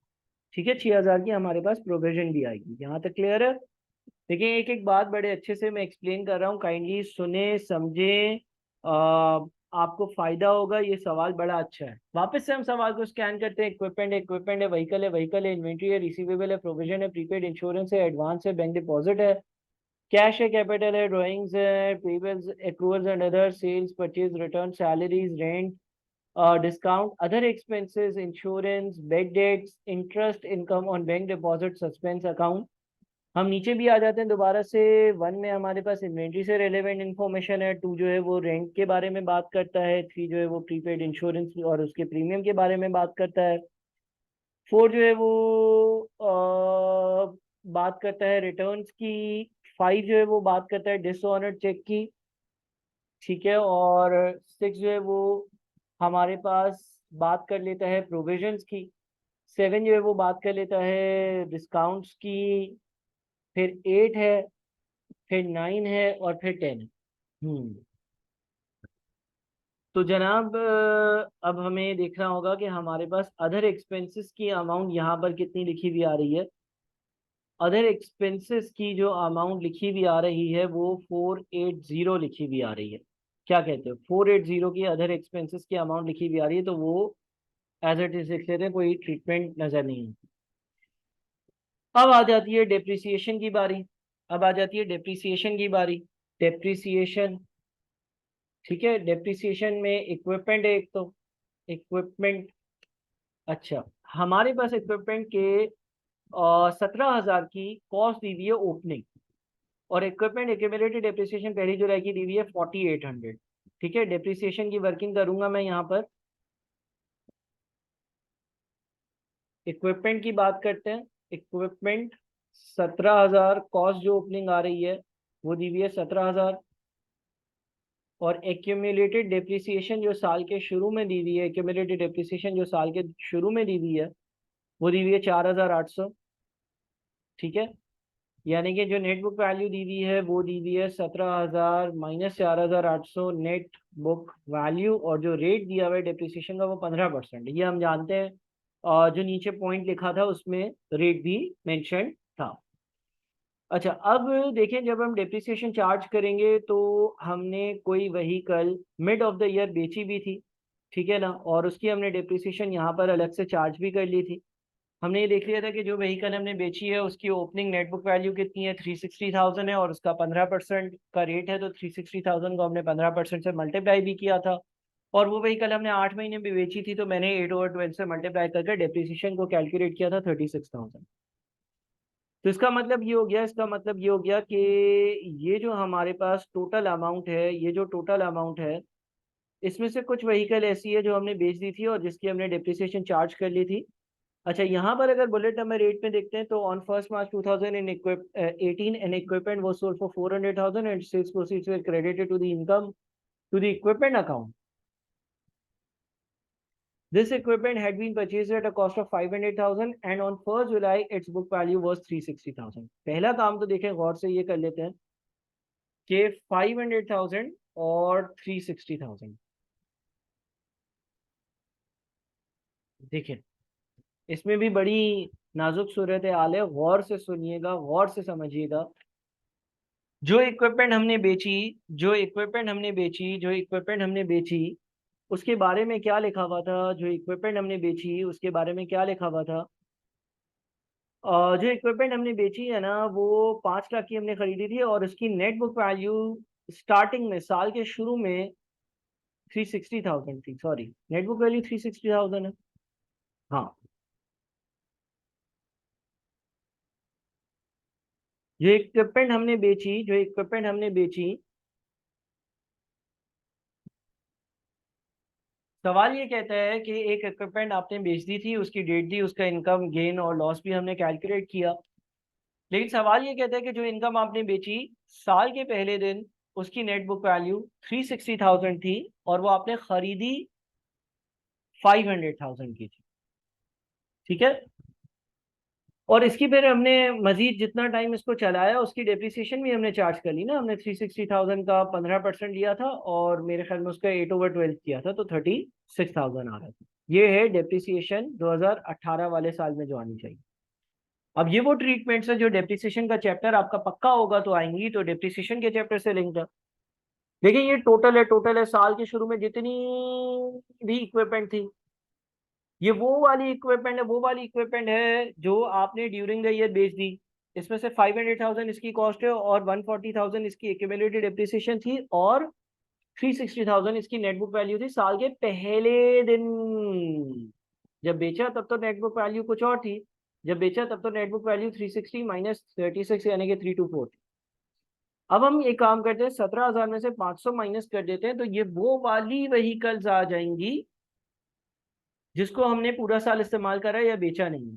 ठीक है, 6000 की हमारे पास प्रोविजन भी आएगी। यहाँ तक क्लियर है। देखिए, एक एक बात बड़े अच्छे से मैं एक्सप्लेन कर रहा हूँ, काइंडली सुने समझे, आपको फायदा होगा। ये सवाल बड़ा अच्छा है। वापस से हम सवाल को स्कैन करते हैं। इक्विपमेंट इक्विपमेंट है, व्हीकल है, इन्वेंट्री है, रिसीवेबल है, प्रोविजन है, प्रीपेड इंश्योरेंस है, एडवांस है, बैंक डिपॉजिट है, कैश है, कैपिटल है, ड्राइंग्स है, payables, accruals and other, sales, purchase, return, salaries, rent, discount, other expenses, insurance, bad debts, interest income on bank deposit, suspense account. हम नीचे भी आ जाते हैं दोबारा से। 1 में हमारे पास इन्वेंट्री से रेलेवेंट इन्फॉर्मेशन है, 2 जो है वो रेंट के बारे में बात करता है, 3 जो है वो प्रीपेड इंश्योरेंस और उसके प्रीमियम के बारे में बात करता है, 4 जो है वो बात करता है रिटर्न्स की, 5 जो है वो बात करता है डिसऑनर्ड चेक की, ठीक है, और 6 जो है वो हमारे पास बात कर लेता है प्रोविजंस की, 7 जो है वो बात कर लेता है डिस्काउंट्स की, फिर 8 है, फिर 9 है, और फिर 10 है। हम्म। तो जनाब, अब हमें देखना होगा कि हमारे पास अदर एक्सपेंसेस की अमाउंट यहाँ पर कितनी लिखी हुई आ रही है। अदर एक्सपेंसेस की जो अमाउंट लिखी हुई आ रही है वो 480 लिखी हुई आ रही है। क्या कहते हो, 480 की अदर एक्सपेंसेस की अमाउंट लिखी हुई आ रही है, तो वो एज इट इज लिख लेते हैं, कोई ट्रीटमेंट नजर नहीं है। अब आ जाती है डेप्रिसिएशन की बारी, अब आ जाती है डेप्रिसिएशन की बारी। डेप्रिसिएशन, ठीक है, डेप्रिसिएशन में इक्विपमेंट है एक तो, इक्विपमेंट। अच्छा, हमारे पास इक्विपमेंट के 17,000 की कॉस्ट दी हुई है ओपनिंग, और इक्विपमेंट एक्यूमुलेटेड डेप्रिसिएशन पहली जुलाई की दी हुई है 4800। ठीक है, डेप्रिसिएशन की वर्किंग करूंगा मैं यहाँ पर। इक्विपमेंट की बात करते हैं। इक्विपमेंट 17,000, कॉस्ट जो ओपनिंग आ रही है वो दी हुई है 17,000, और एक्यूमुलेटेड डेप्रिसिएशन जो साल के शुरू में दी हुई है, एक्यूमुलेटेड डेप्रिसिएशन जो साल के शुरू में दी हुई है वो दी हुई है 4,800। ठीक है, यानी कि जो नेट बुक वैल्यू दी हुई है वो दी हुई है 17,000 माइनस 4,800 नेट बुक वैल्यू, और जो रेट दिया हुआ है डेप्रिसिएशन का वो 15% ये हम जानते हैं। और जो नीचे पॉइंट लिखा था उसमें रेट भी मेंशन था। अच्छा, अब देखें, जब हम डेप्रिसिएशन चार्ज करेंगे तो हमने कोई vehicle mid of the year बेची भी थी, ठीक है ना, और उसकी हमने डेप्रिसिएशन यहाँ पर अलग से चार्ज भी कर ली थी। हमने ये देख लिया था कि जो व्हीकल हमने बेची है उसकी ओपनिंग नेट बुक वैल्यू कितनी है, 360,000 है, और उसका 15% का रेट है, तो 360,000 को हमने 15% से मल्टीप्लाई भी किया था। और वो व्हीकल हमने 8 महीने में बेची थी, तो मैंने 8/12 से मल्टीप्लाई करके डेप्रिसिएशन को कैलकुलेट किया था 36,000। तो इसका मतलब ये हो गया, इसका मतलब ये हो गया कि ये जो हमारे पास टोटल अमाउंट है, ये जो टोटल अमाउंट है, इसमें से कुछ व्हीकल ऐसी है जो हमने बेच दी थी और जिसकी हमने डेप्रिसिएशन चार्ज कर ली थी, अच्छा, यहाँ पर अगर बुलेट नंबर 8 में देखते हैं तो on 1 March 2018 an equipment was sold for 400,000 and sales proceeds were credited to the income to the equipment account. This equipment had been purchased at a cost of 500,000 and on 1st July its book value was 360,000. पहला काम तो देखें गौर से ये कर लेते हैं कि 500,000 और 360,000. देखिए इसमें भी बड़ी नाजुक सूरत हाल है, गौर से सुनिएगा, गौर से समझिएगा. जो इक्विपमेंट हमने बेची उसके बारे में क्या लिखा हुआ था? जो इक्विपमेंट हमने बेची उसके बारे में क्या लिखा हुआ था? जो इक्विपमेंट हमने बेची है ना, वो 5 लाख की हमने खरीदी थी और उसकी नेट बुक वैल्यू स्टार्टिंग में, साल के शुरू में 360,000 थी. सॉरी, नेट बुक वैल्यू 360,000 है. हाँ, जो इक्विपमेंट हमने बेची, सवाल ये कहता है कि एक इक्विपमेंट आपने बेच दी थी, उसकी डेट दी, उसका इनकम गेन और लॉस भी हमने कैलकुलेट किया. लेकिन सवाल ये कहता है कि जो इनकम आपने बेची साल के पहले दिन, उसकी नेट बुक वैल्यू 360,000 थी और वो आपने खरीदी 500,000 की थी. ठीक है. और इसकी फिर हमने मजीद जितना टाइम इसको चलाया उसकी डेप्रिसिएशन भी हमने चार्ज कर ली ना. हमने 360,000 का 15% लिया था और मेरे ख्याल में उसका 8/12 किया था, तो 36,000 आ रहा था. ये है डेप्रिसिएशन 2018 वाले साल में जो आनी चाहिए. अब ये वो ट्रीटमेंट्स है जो डेप्रिसिएशन का चैप्टर आपका पक्का होगा तो आएंगी, तो डेप्रिसिएशन के चैप्टर से लिंक्ड है. देखिए ये टोटल है साल के शुरू में जितनी भी इक्विपमेंट थी, ये वो वाली इक्विपमेंट है जो आपने ड्यूरिंग द ईयर बेच दी. इसमें से 500,000 इसकी कॉस्ट है और 140,000 इसकी एक्यूमुलेटेड डेप्रिसिएशन थी और 360,000 इसकी नेट बुक वैल्यू थी साल के पहले दिन. जब बेचा तब तो नेट बुक वैल्यू कुछ और थी. जब बेचा तब तो नेट बुक वैल्यू 360 माइनस 36 यानी कि 324 थी. अब हम एक काम करते हैं, 17,000 में से 500 माइनस कर देते हैं, तो ये वो वाली व्हीकल्स आ जाएंगी जिसको हमने पूरा साल इस्तेमाल करा या बेचा नहीं.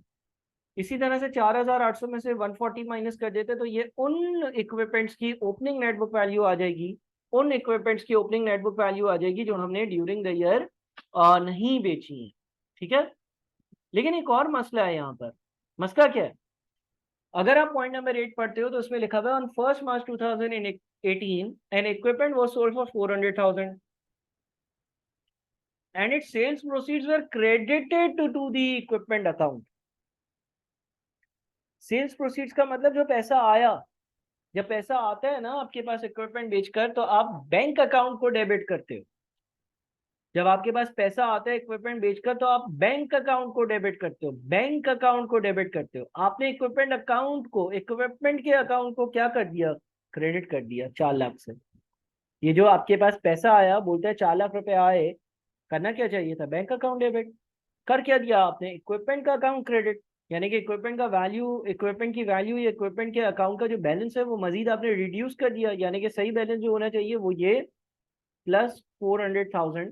इसी तरह से 4,800 में से 140 माइनस कर देते तो ये उन इक्विपमेंट्स की ओपनिंग नेटबुक वैल्यू आ जाएगी. जो हमने ड्यूरिंग द ईयर नहीं बेची है. ठीक है. लेकिन एक और मसला है यहाँ पर. मसला क्या है? अगर आप पॉइंट नंबर 8 पढ़ते हो तो उसमें लिखा हुआ है on 1 March 2018 an equipment was sold for 400,000 and its sales proceeds were credited to the equipment account. Sales proceeds का मतलब जो पैसा आया. जब पैसा आता है ना आपके पास इक्विपमेंट बेचकर, तो आप बैंक अकाउंट को डेबिट करते हो. जब आपके पास पैसा आता है इक्विपमेंट बेचकर, तो आप बैंक अकाउंट को डेबिट करते हो. आपने इक्विपमेंट के अकाउंट को क्या कर दिया? क्रेडिट कर दिया 4 लाख से. ये जो आपके पास पैसा आया, बोलते हैं 4 लाख रुपए आए, करना क्या चाहिए था? Bank account debit. कर क्या दिया आपने? इक्विपमेंट का अकाउंट क्रेडिट. यानी कि इक्विपमेंट की वैल्यू या इक्विपमेंट के अकाउंट का जो बैलेंस है वो मजीद आपने रिड्यूस कर दिया. यानी कि सही बैलेंस जो होना चाहिए वो ये प्लस 400,000,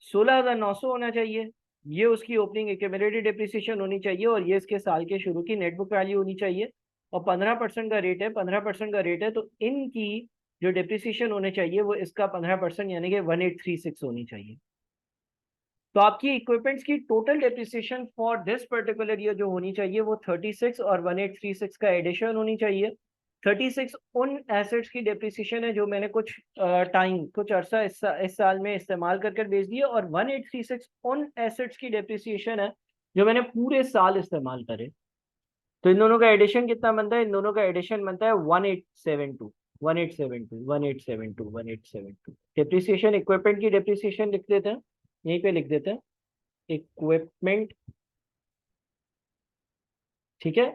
16,900 होना चाहिए. ये उसकी ओपनिंग एक्यूमुलेटेड डेप्रिसिएशन होनी चाहिए और ये इसके साल के शुरू की नेट बुक वैल्यू होनी चाहिए. और 15% का रेट है, 15% का रेट है, तो इनकी जो डेप्रिसिएशन होने चाहिए वो इसका 15% यानी कि 1836 होनी चाहिए. तो आपकी इक्विपमेंट्स की total depreciation for this particular year जो होनी चाहिए वो 36 और 1836 का एडिशन होनी चाहिए. 36 उन एसेट्स की डेप्रिसिएशन है जो मैंने कुछ अरसा इस साल में इस्तेमाल कर बेच दिया, और 1836 उन एसेट्स की डेप्रिसिएशन है जो मैंने पूरे साल इस्तेमाल करे. तो इन दोनों का एडिशन कितना बनता है? इन दोनों का एडिशन बनता है 1872. 1872 डेप्रिसिएशन, इक्विपमेंट की डेप्रिसिएशन लिख देते हैं, यहीं पे लिख देते हैं इक्विपमेंट. ठीक है.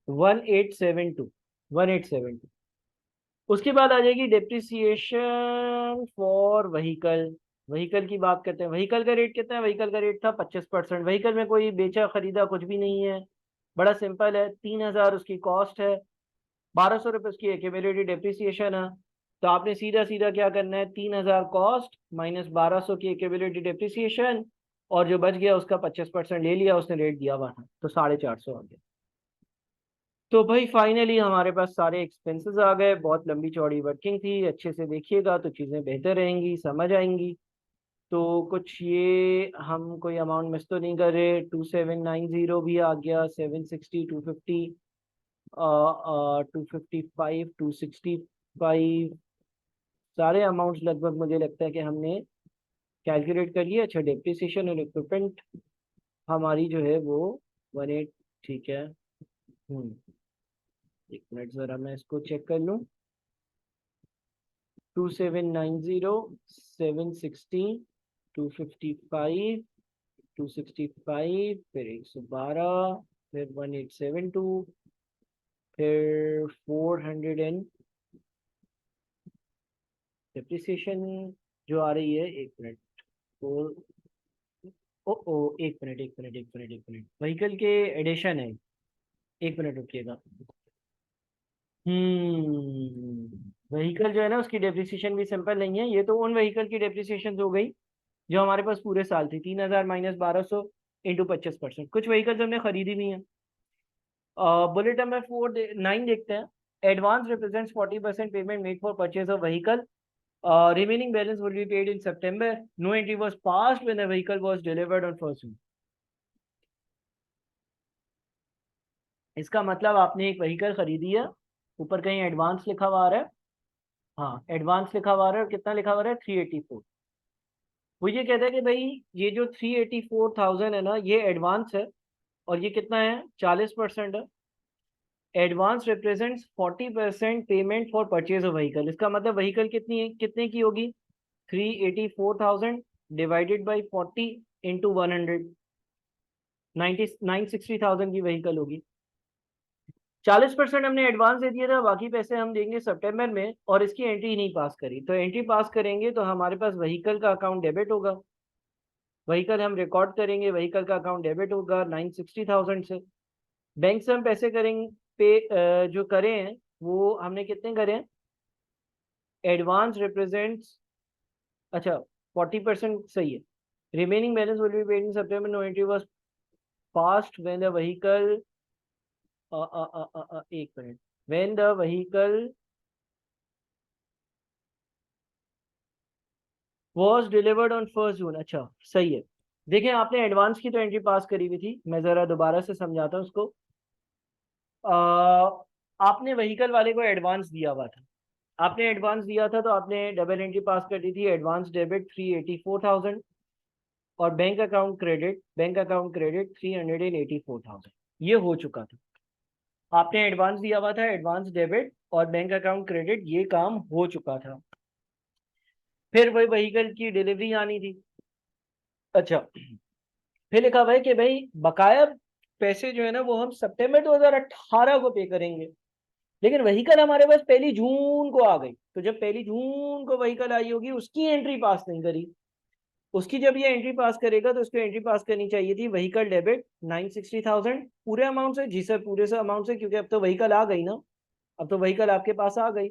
1872. उसके बाद आ जाएगी डेप्रिसिएशन फॉर व्हीकल. व्हीकल की बात करते हैं. व्हीकल का रेट कितना है? व्हीकल का रेट था 25%. व्हीकल में कोई बेचा खरीदा कुछ भी नहीं है, बड़ा सिंपल है. 3,000 उसकी कॉस्ट है, 1,200 रुपये उसकी एक्यूमुलेटेड डेप्रिसिएशन है. तो आपने सीधा सीधा क्या करना है? 3,000 कॉस्ट माइनस 1,200 की एक्यूमुलेटेड डेप्रिसिएशन और जो बच गया उसका 25% ले लिया उसने, रेट दिया हुआ था, तो 450 आ गया। तो भाई फाइनली हमारे पास सारे एक्सपेंसेस आ गए। बहुत लंबी चौड़ी वर्किंग थी, अच्छे से देखिएगा तो चीज़ें बेहतर रहेंगी, समझ आएंगी। तो कुछ ये हम कोई अमाउंट मिस तो नहीं कर रहे। 2790 भी आ गया, 760, 250, 255, 265, सारे अमाउंट्स लगभग मुझे लगता है कि हमने कैलकुलेट कर लिए। अच्छा, डेप्रिसिएशन और इक्विपमेंट हमारी जो है वो 18, ठीक है। एक मिनट ज़रा मैं इसको चेक कर लूँ। 2790, 760, 255, 265, फिर 112, फिर 1872, फिर 400 एंड डेप्रिसिएशन जो आ रही है, एक मिनट। फोर, ओ ओ एक मिनट, व्हीकल के एडिशन है, एक मिनट रुकिएगा। व्हीकल जो है ना उसकी डेप्रिसिएशन भी सिंपल नहीं है। ये तो उन व्हीकल की डेप्रिसिएशन हो गई जो हमारे पास पूरे साल थी, 3000 माइनस 1200 इंटू 25%। कुछ व्हीकल्स हमने खरीदी भी हैं। बुलेट नंबर 49 देखते हैं। Advance represents 40% payment made for purchase of vehicle, remaining balance will be paid in September. No entry was passed when the vehicle was delivered on 1st June. इसका मतलब आपने एक व्हीकल खरीदी है, ऊपर कहीं एडवांस लिखा हुआ आ रहा है। हाँ, एडवांस लिखा हुआ आ रहा है, और कितना लिखा हुआ है? 384। वो ये कहता है कि भाई ये जो 384,000 है ना, ये एडवांस है, और ये कितना है? 40% है। Advance represents 40% payment for purchase of vehicle. इसका मतलब व्हीकल कितनी है, कितने की होगी? 384,000 डिवाइडेड बाई 40 इंटू 100, 960,000 की व्हीकल होगी। 40% हमने एडवांस दे दिया था, बाकी पैसे हम देंगे सितंबर में, और इसकी एंट्री नहीं पास करी। तो एंट्री पास करेंगे तो हमारे पास व्हीकल का अकाउंट डेबिट होगा। व्हीकल हम रिकॉर्ड करेंगे, व्हीकल का अकाउंट डेबिट होगा 960,000 से। बैंक से हम पैसे करेंगे पे, जो करें हैं वो हमने कितने करे हैं? एडवांस रिप्रेजेंट्स, अच्छा 40% सही है। Remaining balance will be paid in September, no entry was passed when the vehicle, एक minute, when the vehicle was delivered on 1st June. अच्छा सही है। देखें, आपने एडवांस की तो एंट्री पास करी हुई थी, मैं ज़रा दोबारा से समझाता हूँ उसको। आपने व्हीकल वाले को एडवांस दिया हुआ था, आपने एडवांस दिया था, तो आपने डबल एंट्री पास कर दी थी, एडवांस डेबिट 384,000, और बैंक अकाउंट क्रेडिट 384,000। ये हो चुका था। आपने एडवांस दिया हुआ था, एडवांस डेबिट और बैंक अकाउंट क्रेडिट, ये काम हो चुका था। फिर वही व्हीकल की डिलीवरी आनी थी। अच्छा, फिर लिखा हुआ है कि भाई बकाया पैसे जो है ना वो हम सितंबर 2018 को पे करेंगे। लेकिन व्हीकल हमारे पास 1 जून को आ गई, तो जब 1 जून को व्हीकल आई होगी उसकी एंट्री पास नहीं करी। उसकी जब ये एंट्री पास करेगा तो उसको एंट्री पास करनी चाहिए थी व्हीकल डेबिट 960,000 पूरे अमाउंट से। जी सर, पूरे से अमाउंट से, क्योंकि अब तो व्हीकल आ गई ना, अब तो व्हीकल आपके पास आ गई।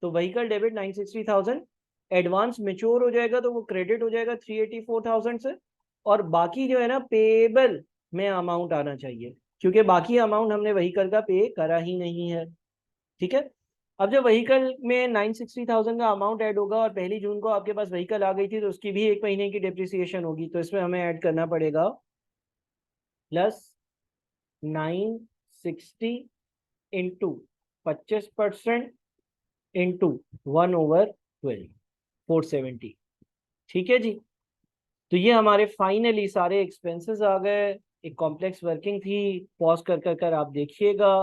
तो व्हीकल डेबिट 960,000, एडवांस मेच्योर हो जाएगा तो वो क्रेडिट हो जाएगा 384,000 से, और बाकी जो है ना पेबल में अमाउंट आना चाहिए, क्योंकि बाकी अमाउंट हमने व्हीकल का पे करा ही नहीं है। ठीक है। अब जब व्हीकल में 960,000 का अमाउंट ऐड होगा, और 1 जून को आपके पास व्हीकल आ गई थी, तो उसकी भी 1 महीने की डिप्रिसिएशन होगी, तो इसमें हमें ऐड करना पड़ेगा प्लस 960 इंटू 25% इंटू 1/12, 470। ठीक है जी। तो ये हमारे फाइनली सारे एक्सपेंसेस आ गए। एक कॉम्प्लेक्स वर्किंग थी, पॉज कर आप देखिएगा।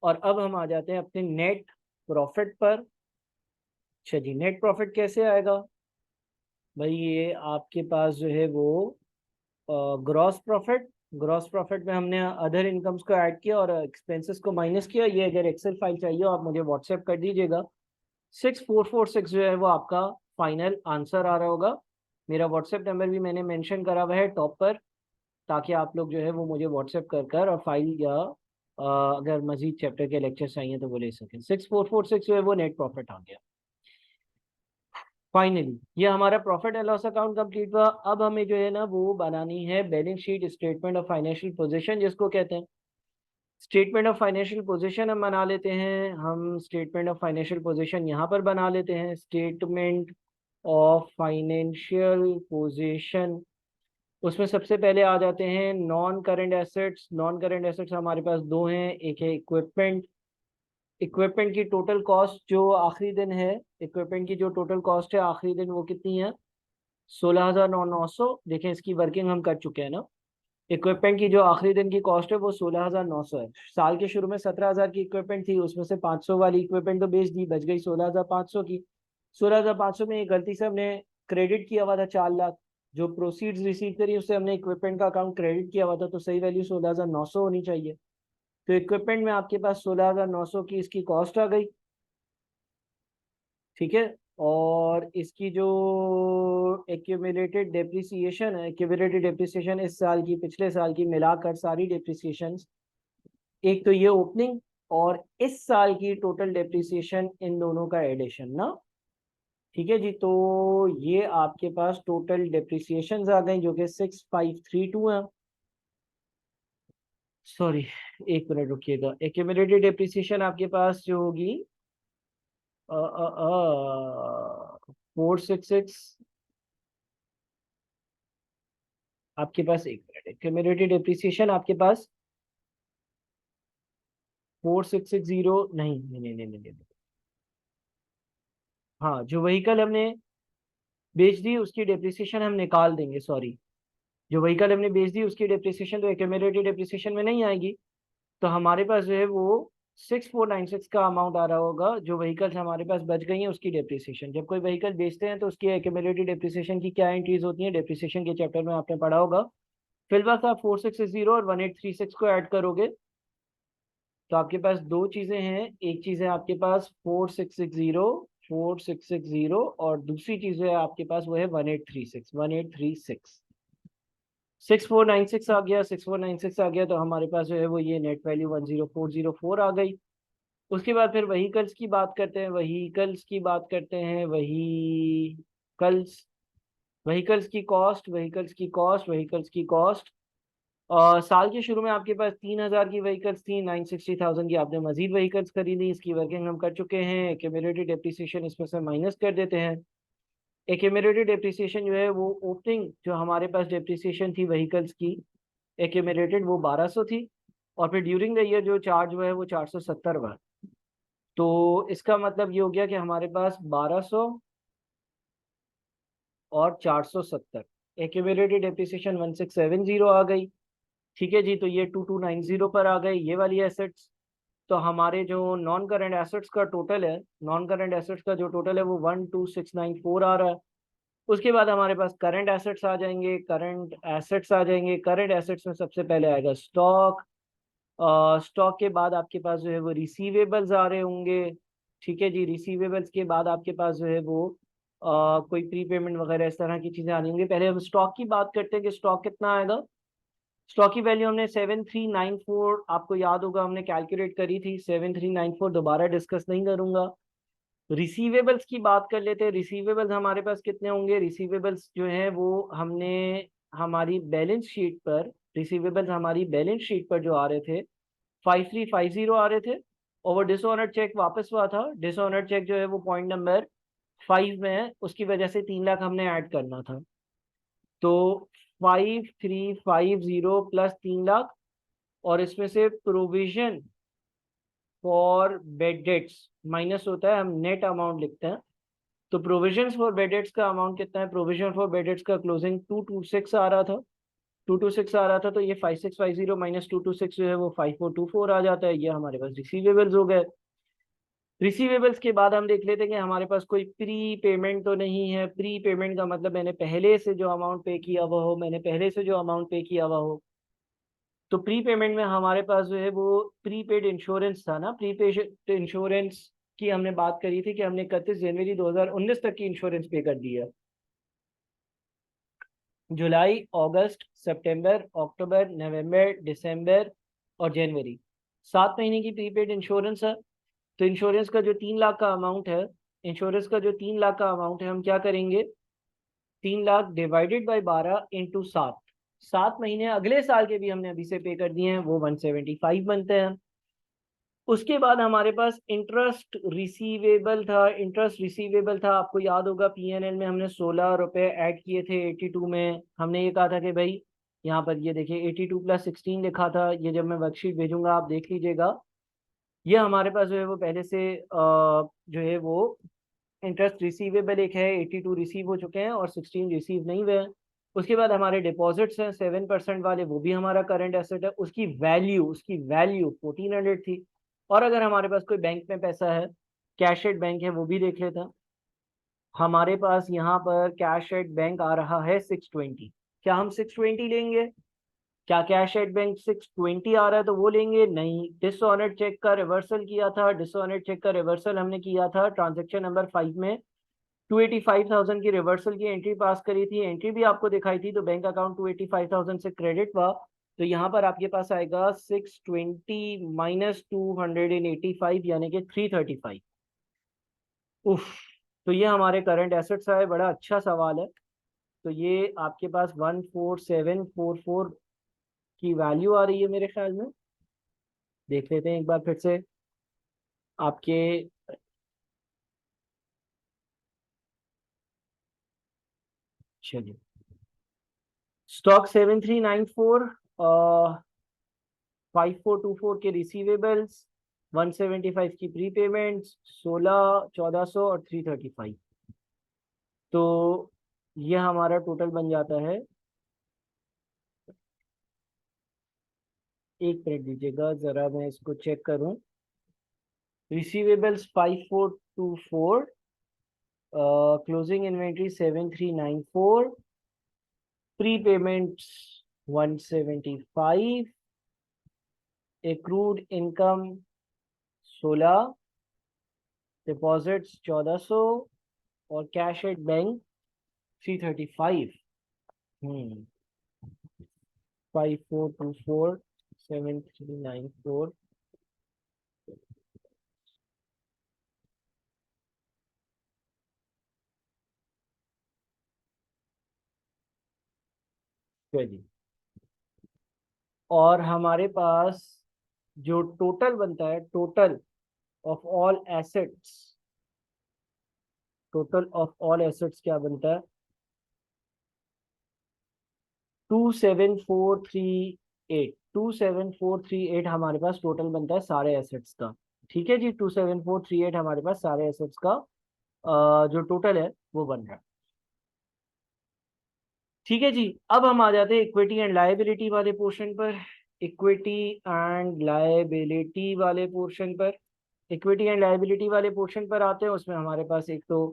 और अब हम आ जाते हैं अपने नेट प्रॉफिट पर। अच्छा जी, नेट प्रॉफिट कैसे आएगा भाई? ये आपके पास जो है वो ग्रॉस प्रॉफिट, ग्रॉस प्रॉफिट में हमने अदर इनकम्स को ऐड किया और एक्सपेंसेस को माइनस किया। ये अगर एक्सेल फाइल चाहिए हो आप मुझे व्हाट्सएप कर दीजिएगा। 6446 जो है वो आपका फाइनल आंसर आ रहा होगा। मेरा व्हाट्सएप नंबर भी मैंने मेंशन करा हुआ है टॉप पर, ताकि आप लोग जो है वो मुझे व्हाट्सएप कर और फाइल या अगर मजीद चैप्टर के लेक्चर चाहिए तो वो ले सकें। 6446 जो है वो नेट प्रॉफिट आ गया। फाइनली ये हमारा profit and loss account complete हुआ। अब हमें जो है ना वो बनानी है balance sheet, statement of financial position जिसको कहते हैं। स्टेटमेंट ऑफ फाइनेंशियल पोजीशन हम बना लेते हैं। हम स्टेटमेंट ऑफ फाइनेंशियल पोजीशन यहाँ पर बना लेते हैं। स्टेटमेंट ऑफ फाइनेंशियल पोजीशन, उसमें सबसे पहले आ जाते हैं non current assets. Non current assets हमारे पास दो हैं, एक है इक्विपमेंट। इक्विपमेंट की टोटल कॉस्ट जो आखिरी दिन है, इक्विपमेंट की जो टोटल कॉस्ट है आखिरी दिन वो कितनी है? 16,900। देखें इसकी वर्किंग हम कर चुके हैं ना। इक्विपमेंट की जो आखिरी दिन की कॉस्ट है वो 16,900 है। साल के शुरू में 17,000 की इक्विपमेंट थी, उसमें से 500 वाली इक्विपमेंट तो बेच दी, बच गई 16,500 की। 16,500 में एक गलती से हमने क्रेडिट किया हुआ था 4 लाख। जो प्रोसीड्स रिसीव करी उससे हमने इक्विपमेंट का अकाउंट क्रेडिट किया हुआ था, तो सही वैल्यू 16,900 होनी चाहिए। तो इक्विपमेंट में आपके पास 16,900 की इसकी कॉस्ट आ गई। ठीक है। और इसकी जो एक्यूमुलेटेड डेप्रिसिएशन है, एक्यूमुलेटेड डेप्रिसिएशन इस साल की पिछले साल की मिलाकर सारी डेप्रिसिएशन, एक तो ये ओपनिंग और इस साल की टोटल डेप्रिसिएशन, इन दोनों का एडिशन ना। ठीक है जी। तो ये आपके पास टोटल डेप्रिसिएशन आ गई जो कि 6532 है। सॉरी, एक मिनट रुकिएगा। एक्यूमुलेटेड डेप्रिसिएशन आपके पास जो होगी 466, आपके पास एक मिनट, एक्यूमुलेटेड डेप्रिसिएशन आपके पास 4660, नहीं नहीं नहीं नहीं नहीं नहीं। हाँ, जो व्हीकल हमने बेच दी उसकी डेप्रिसिएशन हम निकाल देंगे, सॉरी। जो व्हीकल हमने बेच दी उसकी डेप्रिसिएशन तो एक्यूमुलेटेड डेप्रिसिएशन में नहीं आएगी। तो हमारे पास जो है वो 6496 का अमाउंट आ रहा होगा, जो व्हीकल्स हमारे पास बच गई हैं उसकी डेप्रिसिएशन। जब कोई व्हीकल बेचते हैं तो उसकी एक्यूमुलेटेड डेप्रिसिएशन की क्या एंट्रीज होती हैं, डेप्रिसिएशन के चैप्टर में आपने पढ़ा होगा। फिर बस आप 4660 और 1836 को ऐड करोगे तो आपके पास दो चीजें हैं। एक चीज है आपके पास 4660 और दूसरी चीज है आपके पास वो है 1836। 6496 आ गया, 6496 आ गया तो हमारे पास जो है वो ये नेट वैल्यू 10404 आ गई। उसके बाद फिर वहीकल्स की बात करते हैं। वहीकल्स वहीकल्स की कॉस्ट साल के शुरू में आपके पास 3,000 की व्हीकल्स थी, 960,000 की आपने मजीद व्हीकल्स खरीदी। इसकी वर्किंग हम कर चुके हैं। एक्यूमुलेटेड डेप्रिसिएशन इसमें से माइनस कर देते हैं। एक्यूमुलेटेड डेप्रिसिएशन जो है वो ओपनिंग जो हमारे पास डेप्रिसिएशन थी व्हीकल्स की एक्यूमुलेटेड वो 1,200 थी, और फिर ड्यूरिंग द ईयर जो चार्ज हुआ है वो 470 हुआ। तो इसका मतलब ये हो गया कि हमारे पास 1,200 और 470, एक्यूमुलेटेड डेप्रिसिएशन 1,670 आ गई। ठीक है जी। तो ये 2,290 पर आ गए ये वाली एसेट्स। तो हमारे जो नॉन करंट एसेट्स का टोटल है, नॉन करंट एसेट्स का जो टोटल है वो 12,694 आ रहा है। उसके बाद हमारे पास करंट एसेट्स आ जाएंगे। करंट एसेट्स में सबसे पहले आएगा स्टॉक। स्टॉक के बाद आपके पास जो है वो रिसीवेबल्स आ रहे होंगे। ठीक है जी। रिसीवेबल्स के बाद आपके पास जो है वो कोई प्रीपेमेंट वगैरह इस तरह की चीजें आनी होंगी। पहले हम स्टॉक की बात करते हैं कि स्टॉक कितना आएगा। स्टॉक की वैल्यू हमने 7394, आपको याद होगा हमने कैलकुलेट करी थी 7394, दोबारा डिस्कस नहीं करूंगा। रिसीवेबल्स की बात कर लेते हैं। रिसीवेबल्स हमारे पास कितने होंगे? रिसीवेबल्स जो है वो हमने हमारी बैलेंस शीट पर, रिसीवेबल्स हमारी बैलेंस शीट पर जो आ रहे थे 5350 आ रहे थे, और वो डिसऑनर्ड चेक वापस हुआ था। डिसऑनर्ड चेक जो है वो पॉइंट नंबर 5 में है, उसकी वजह से 3 लाख हमने ऐड करना था। तो 5350 प्लस 3 लाख, और इसमें से provision for bad debts minus होता है, हम नेट अमाउंट लिखते हैं। तो प्रोविजन फॉर बेड डेट्स का अमाउंट कितना है? प्रोविजन फॉर बेड डेट्स का क्लोजिंग 226 आ रहा था। 226 आ रहा था, तो ये 5650 माइनस 226 जो है वो 5424 आ जाता है। ये हमारे पास रिसीवेबल्स हो गए। रिसीवेबल्स के बाद हम देख लेते हैं कि हमारे पास कोई प्री पेमेंट तो नहीं है। प्री पेमेंट का मतलब मैंने पहले से जो अमाउंट पे किया हुआ हो। तो प्री पेमेंट में हमारे पास जो है वो प्रीपेड इंश्योरेंस था ना। प्रीपेड इंश्योरेंस की हमने बात करी थी कि हमने 31 जनवरी 2019 तक की इंश्योरेंस पे कर दिया। जुलाई, अगस्त, सितंबर, अक्टूबर, नवंबर, दिसंबर और जनवरी, 7 महीने की प्रीपेड इंश्योरेंस है। तो इंश्योरेंस का जो 3 लाख का अमाउंट है इंश्योरेंस का जो 3 लाख का अमाउंट है हम क्या करेंगे, 3 लाख डिवाइडेड बाई 12 × 7, 7 महीने अगले साल के भी हमने अभी से पे कर दिए हैं, वो 175 बनते हैं। उसके बाद हमारे पास इंटरेस्ट रिसीवेबल था, इंटरेस्ट रिसीवेबल था, आपको याद होगा पीएनएल में हमने 16 रुपए ऐड किए थे 82 में। हमने ये कहा था कि भाई यहाँ पर ये देखिए 82 + 16 लिखा था, ये जब मैं वर्कशीट भेजूंगा आप देख लीजिएगा। ये हमारे पास जो है वो पहले से जो है वो इंटरेस्ट रिसीवेबल एक है, 82 रिसीव हो चुके हैं और 16 रिसीव नहीं हुए हैं। उसके बाद हमारे डिपॉजिट्स हैं 7% वाले, वो भी हमारा करंट एसेट है, उसकी वैल्यू 1400 थी। और अगर हमारे पास कोई बैंक में पैसा है, कैश एट बैंक है, वो भी देख लेते हैं। हमारे पास यहाँ पर कैश एट बैंक आ रहा है 620। क्या हम 620 लेंगे? क्या कैश एट बैंक 620 आ रहा है तो वो लेंगे? नहीं। डिसऑनर्ड चेक का रिवर्सल किया था, डिसऑनर्ड चेक का रिवर्सल हमने किया था ट्रांजेक्शन नंबर 5 में। 285,000 की रिवर्सल की एंट्री पास करी थी, एंट्री भी आपको दिखाई थी, तो बैंक अकाउंट 285,000 से क्रेडिट हुआ। तो यहाँ पर आपके पास आएगा 620 माइनस 285 यानी कि 335। उफ। तो ये हमारे करंट एसेट्स आए, बड़ा अच्छा सवाल है। तो ये आपके पास 14744 की वैल्यू आ रही है मेरे ख्याल में। देख लेते हैं एक बार फिर से आपके। चलिए, स्टॉक 7394, 5424 के रिसीवेबल्स, 175 की प्री पेमेंट्स, 16 1400 और 335। तो ये हमारा टोटल बन जाता है, एक मिनट दीजिएगा जरा मैं इसको चेक करूं। Receivables 5424, closing inventory 7394, pre payments 175, accrued income 16, deposits 1400 और कैश एट बैंक 335। 5424 7394। चलिए, और हमारे पास जो टोटल बनता है, total of all assets, total of all assets क्या बनता है? 27438, 27438 हमारे पास टोटल बनता है सारे एसेट्स का। ठीक है जी, 27438 हमारे पास सारे एसेट्स का जो टोटल है वो बन रहा है। ठीक है जी, अब हम आ जाते हैं इक्विटी एंड लायबिलिटी वाले पोर्शन पर। इक्विटी एंड लायबिलिटी वाले पोर्शन पर, इक्विटी एंड लायबिलिटी वाले पोर्शन पर आते हैं। उसमें हमारे पास एक तो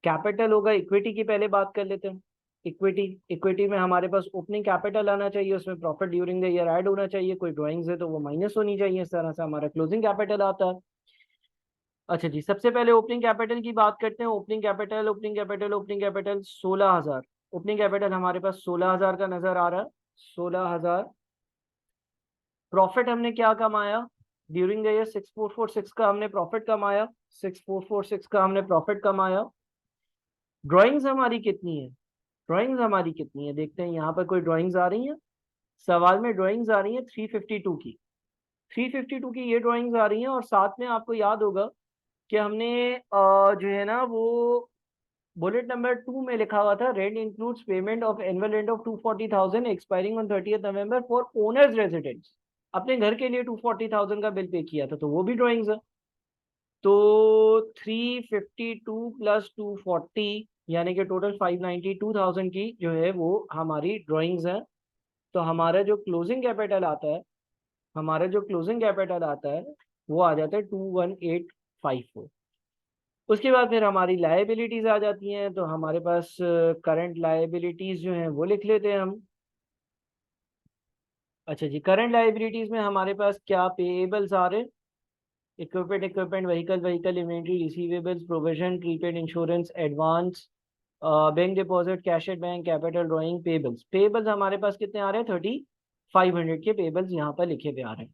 कैपिटल होगा, इक्विटी की पहले बात कर लेते हैं। इक्विटी, इक्विटी में हमारे पास ओपनिंग कैपिटल आना चाहिए, उसमें profit during the year add होना चाहिए, कोई ड्राइंग्स है तो वो माइनस होनी चाहिए, इस तरह से हमारा क्लोजिंग कैपिटल आता है। अच्छा जी, सबसे पहले ओपनिंग कैपिटल की बात करते हैं। Opening capital, opening capital, opening capital 16,000। Opening capital हमारे पास 16,000 का नजर आ रहा है, 16,000। प्रॉफिट हमने क्या कमाया ड्यूरिंग द ईयर? 6446 का हमने प्रॉफिट कमाया, 6446 का हमने प्रॉफिट कमाया। ड्राइंग्स हमारी कितनी है? ड्राइंग्स हमारी कितनी है देखते हैं, यहाँ पर कोई ड्राइंग्स आ रही हैं? सवाल में ड्राइंग्स आ रही है 352 की, 352 की ये ड्राइंग्स आ रही हैं। और साथ में आपको याद होगा कि हमने जो है ना वो बुलेट नंबर 2 में लिखा हुआ था, rent includes payment of annual rent of 240,000 expiring on 30th November for owners residence. अपने घर के लिए 240,000 का बिल पे किया था, तो वो भी ड्राइंग्स है। तो 352 + 240 यानी कि टोटल 592,000 की जो है वो हमारी ड्राइंग्स हैं। तो हमारा जो क्लोजिंग कैपिटल आता है, हमारा जो क्लोजिंग कैपिटल आता है वो आ जाता है 21854। उसके बाद फिर हमारी लायबिलिटीज आ जाती हैं। तो हमारे पास करंट लायबिलिटीज जो हैं वो लिख लेते हैं हम। अच्छा जी, करंट लायबिलिटीज में हमारे पास क्या पेएबल्स आ रहे हैं? Equipment, equipment, vehicle, vehicle, inventory, receivables, provision, prepaid insurance, advance, bank deposit, cash at bank, capital, drawing, payables. Payables हमारे पास कितने आ रहे हैं? 3500 के पेबल्स यहाँ पर लिखे हुए आ रहे हैं।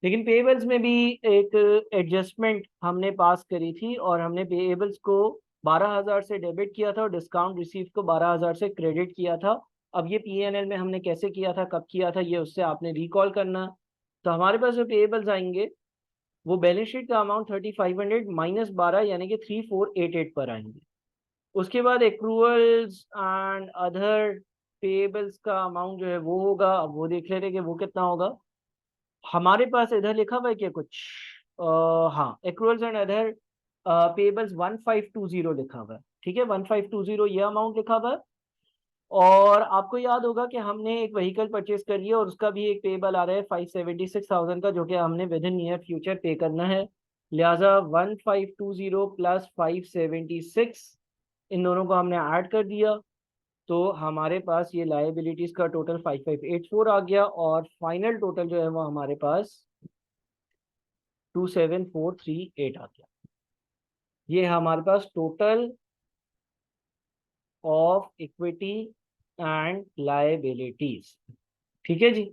लेकिन पेएबल्स में भी एक एडजस्टमेंट हमने पास करी थी और हमने पेएबल्स को 12,000 से डेबिट किया था और डिस्काउंट रिसीव को 12,000 से क्रेडिट किया था। अब ये पीएनएल में हमने कैसे किया था, कब किया था, ये उससे आपने रिकॉल करना। तो हमारे पास जो पेएबल्स आएंगे वो बैलेंस शीट का अमाउंट 3,500 माइनस 12 यानी कि 3,488 पर आएंगे। उसके बाद एक्रूवल्स एंड अदर पेएबल्स का अमाउंट जो है वो होगा। अब वो देख लेते हैं कि वो कितना होगा। हमारे पास इधर लिखा हुआ है क्या कुछ? हाँ, एक्रूअल्स एंड अदर पेबल्स 1520 लिखा हुआ है। ठीक है, 1520 ये अमाउंट लिखा हुआ है। और आपको याद होगा कि हमने एक व्हीकल परचेज करी है और उसका भी एक पेबल आ रहा है 576,000 का, जो कि हमने विद इन नियर फ्यूचर पे करना है। लिहाजा 1520 प्लस 576, इन दोनों को हमने ऐड कर दिया तो हमारे पास ये लाइबिलिटीज का टोटल 5584 आ गया और फाइनल टोटल जो है वो हमारे पास 27438 आ गया। ये हमारे पास total of equity and liabilities. ठीक है जी।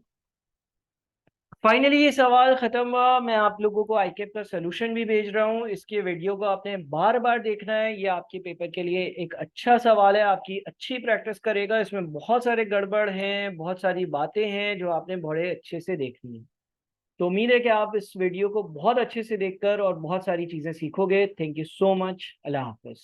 फाइनली ये सवाल खत्म हुआ। मैं आप लोगों को आईकेप का सोल्यूशन भी भेज रहा हूँ। इसके वीडियो को आपने बार बार देखना है। ये आपके पेपर के लिए एक अच्छा सवाल है, आपकी अच्छी प्रैक्टिस करेगा। इसमें बहुत सारे गड़बड़ हैं, बहुत सारी बातें हैं जो आपने बड़े अच्छे से देखनी है। तो उम्मीद है कि आप इस वीडियो को बहुत अच्छे से देखकर और बहुत सारी चीजें सीखोगे। Thank you so much. Allah Hafiz.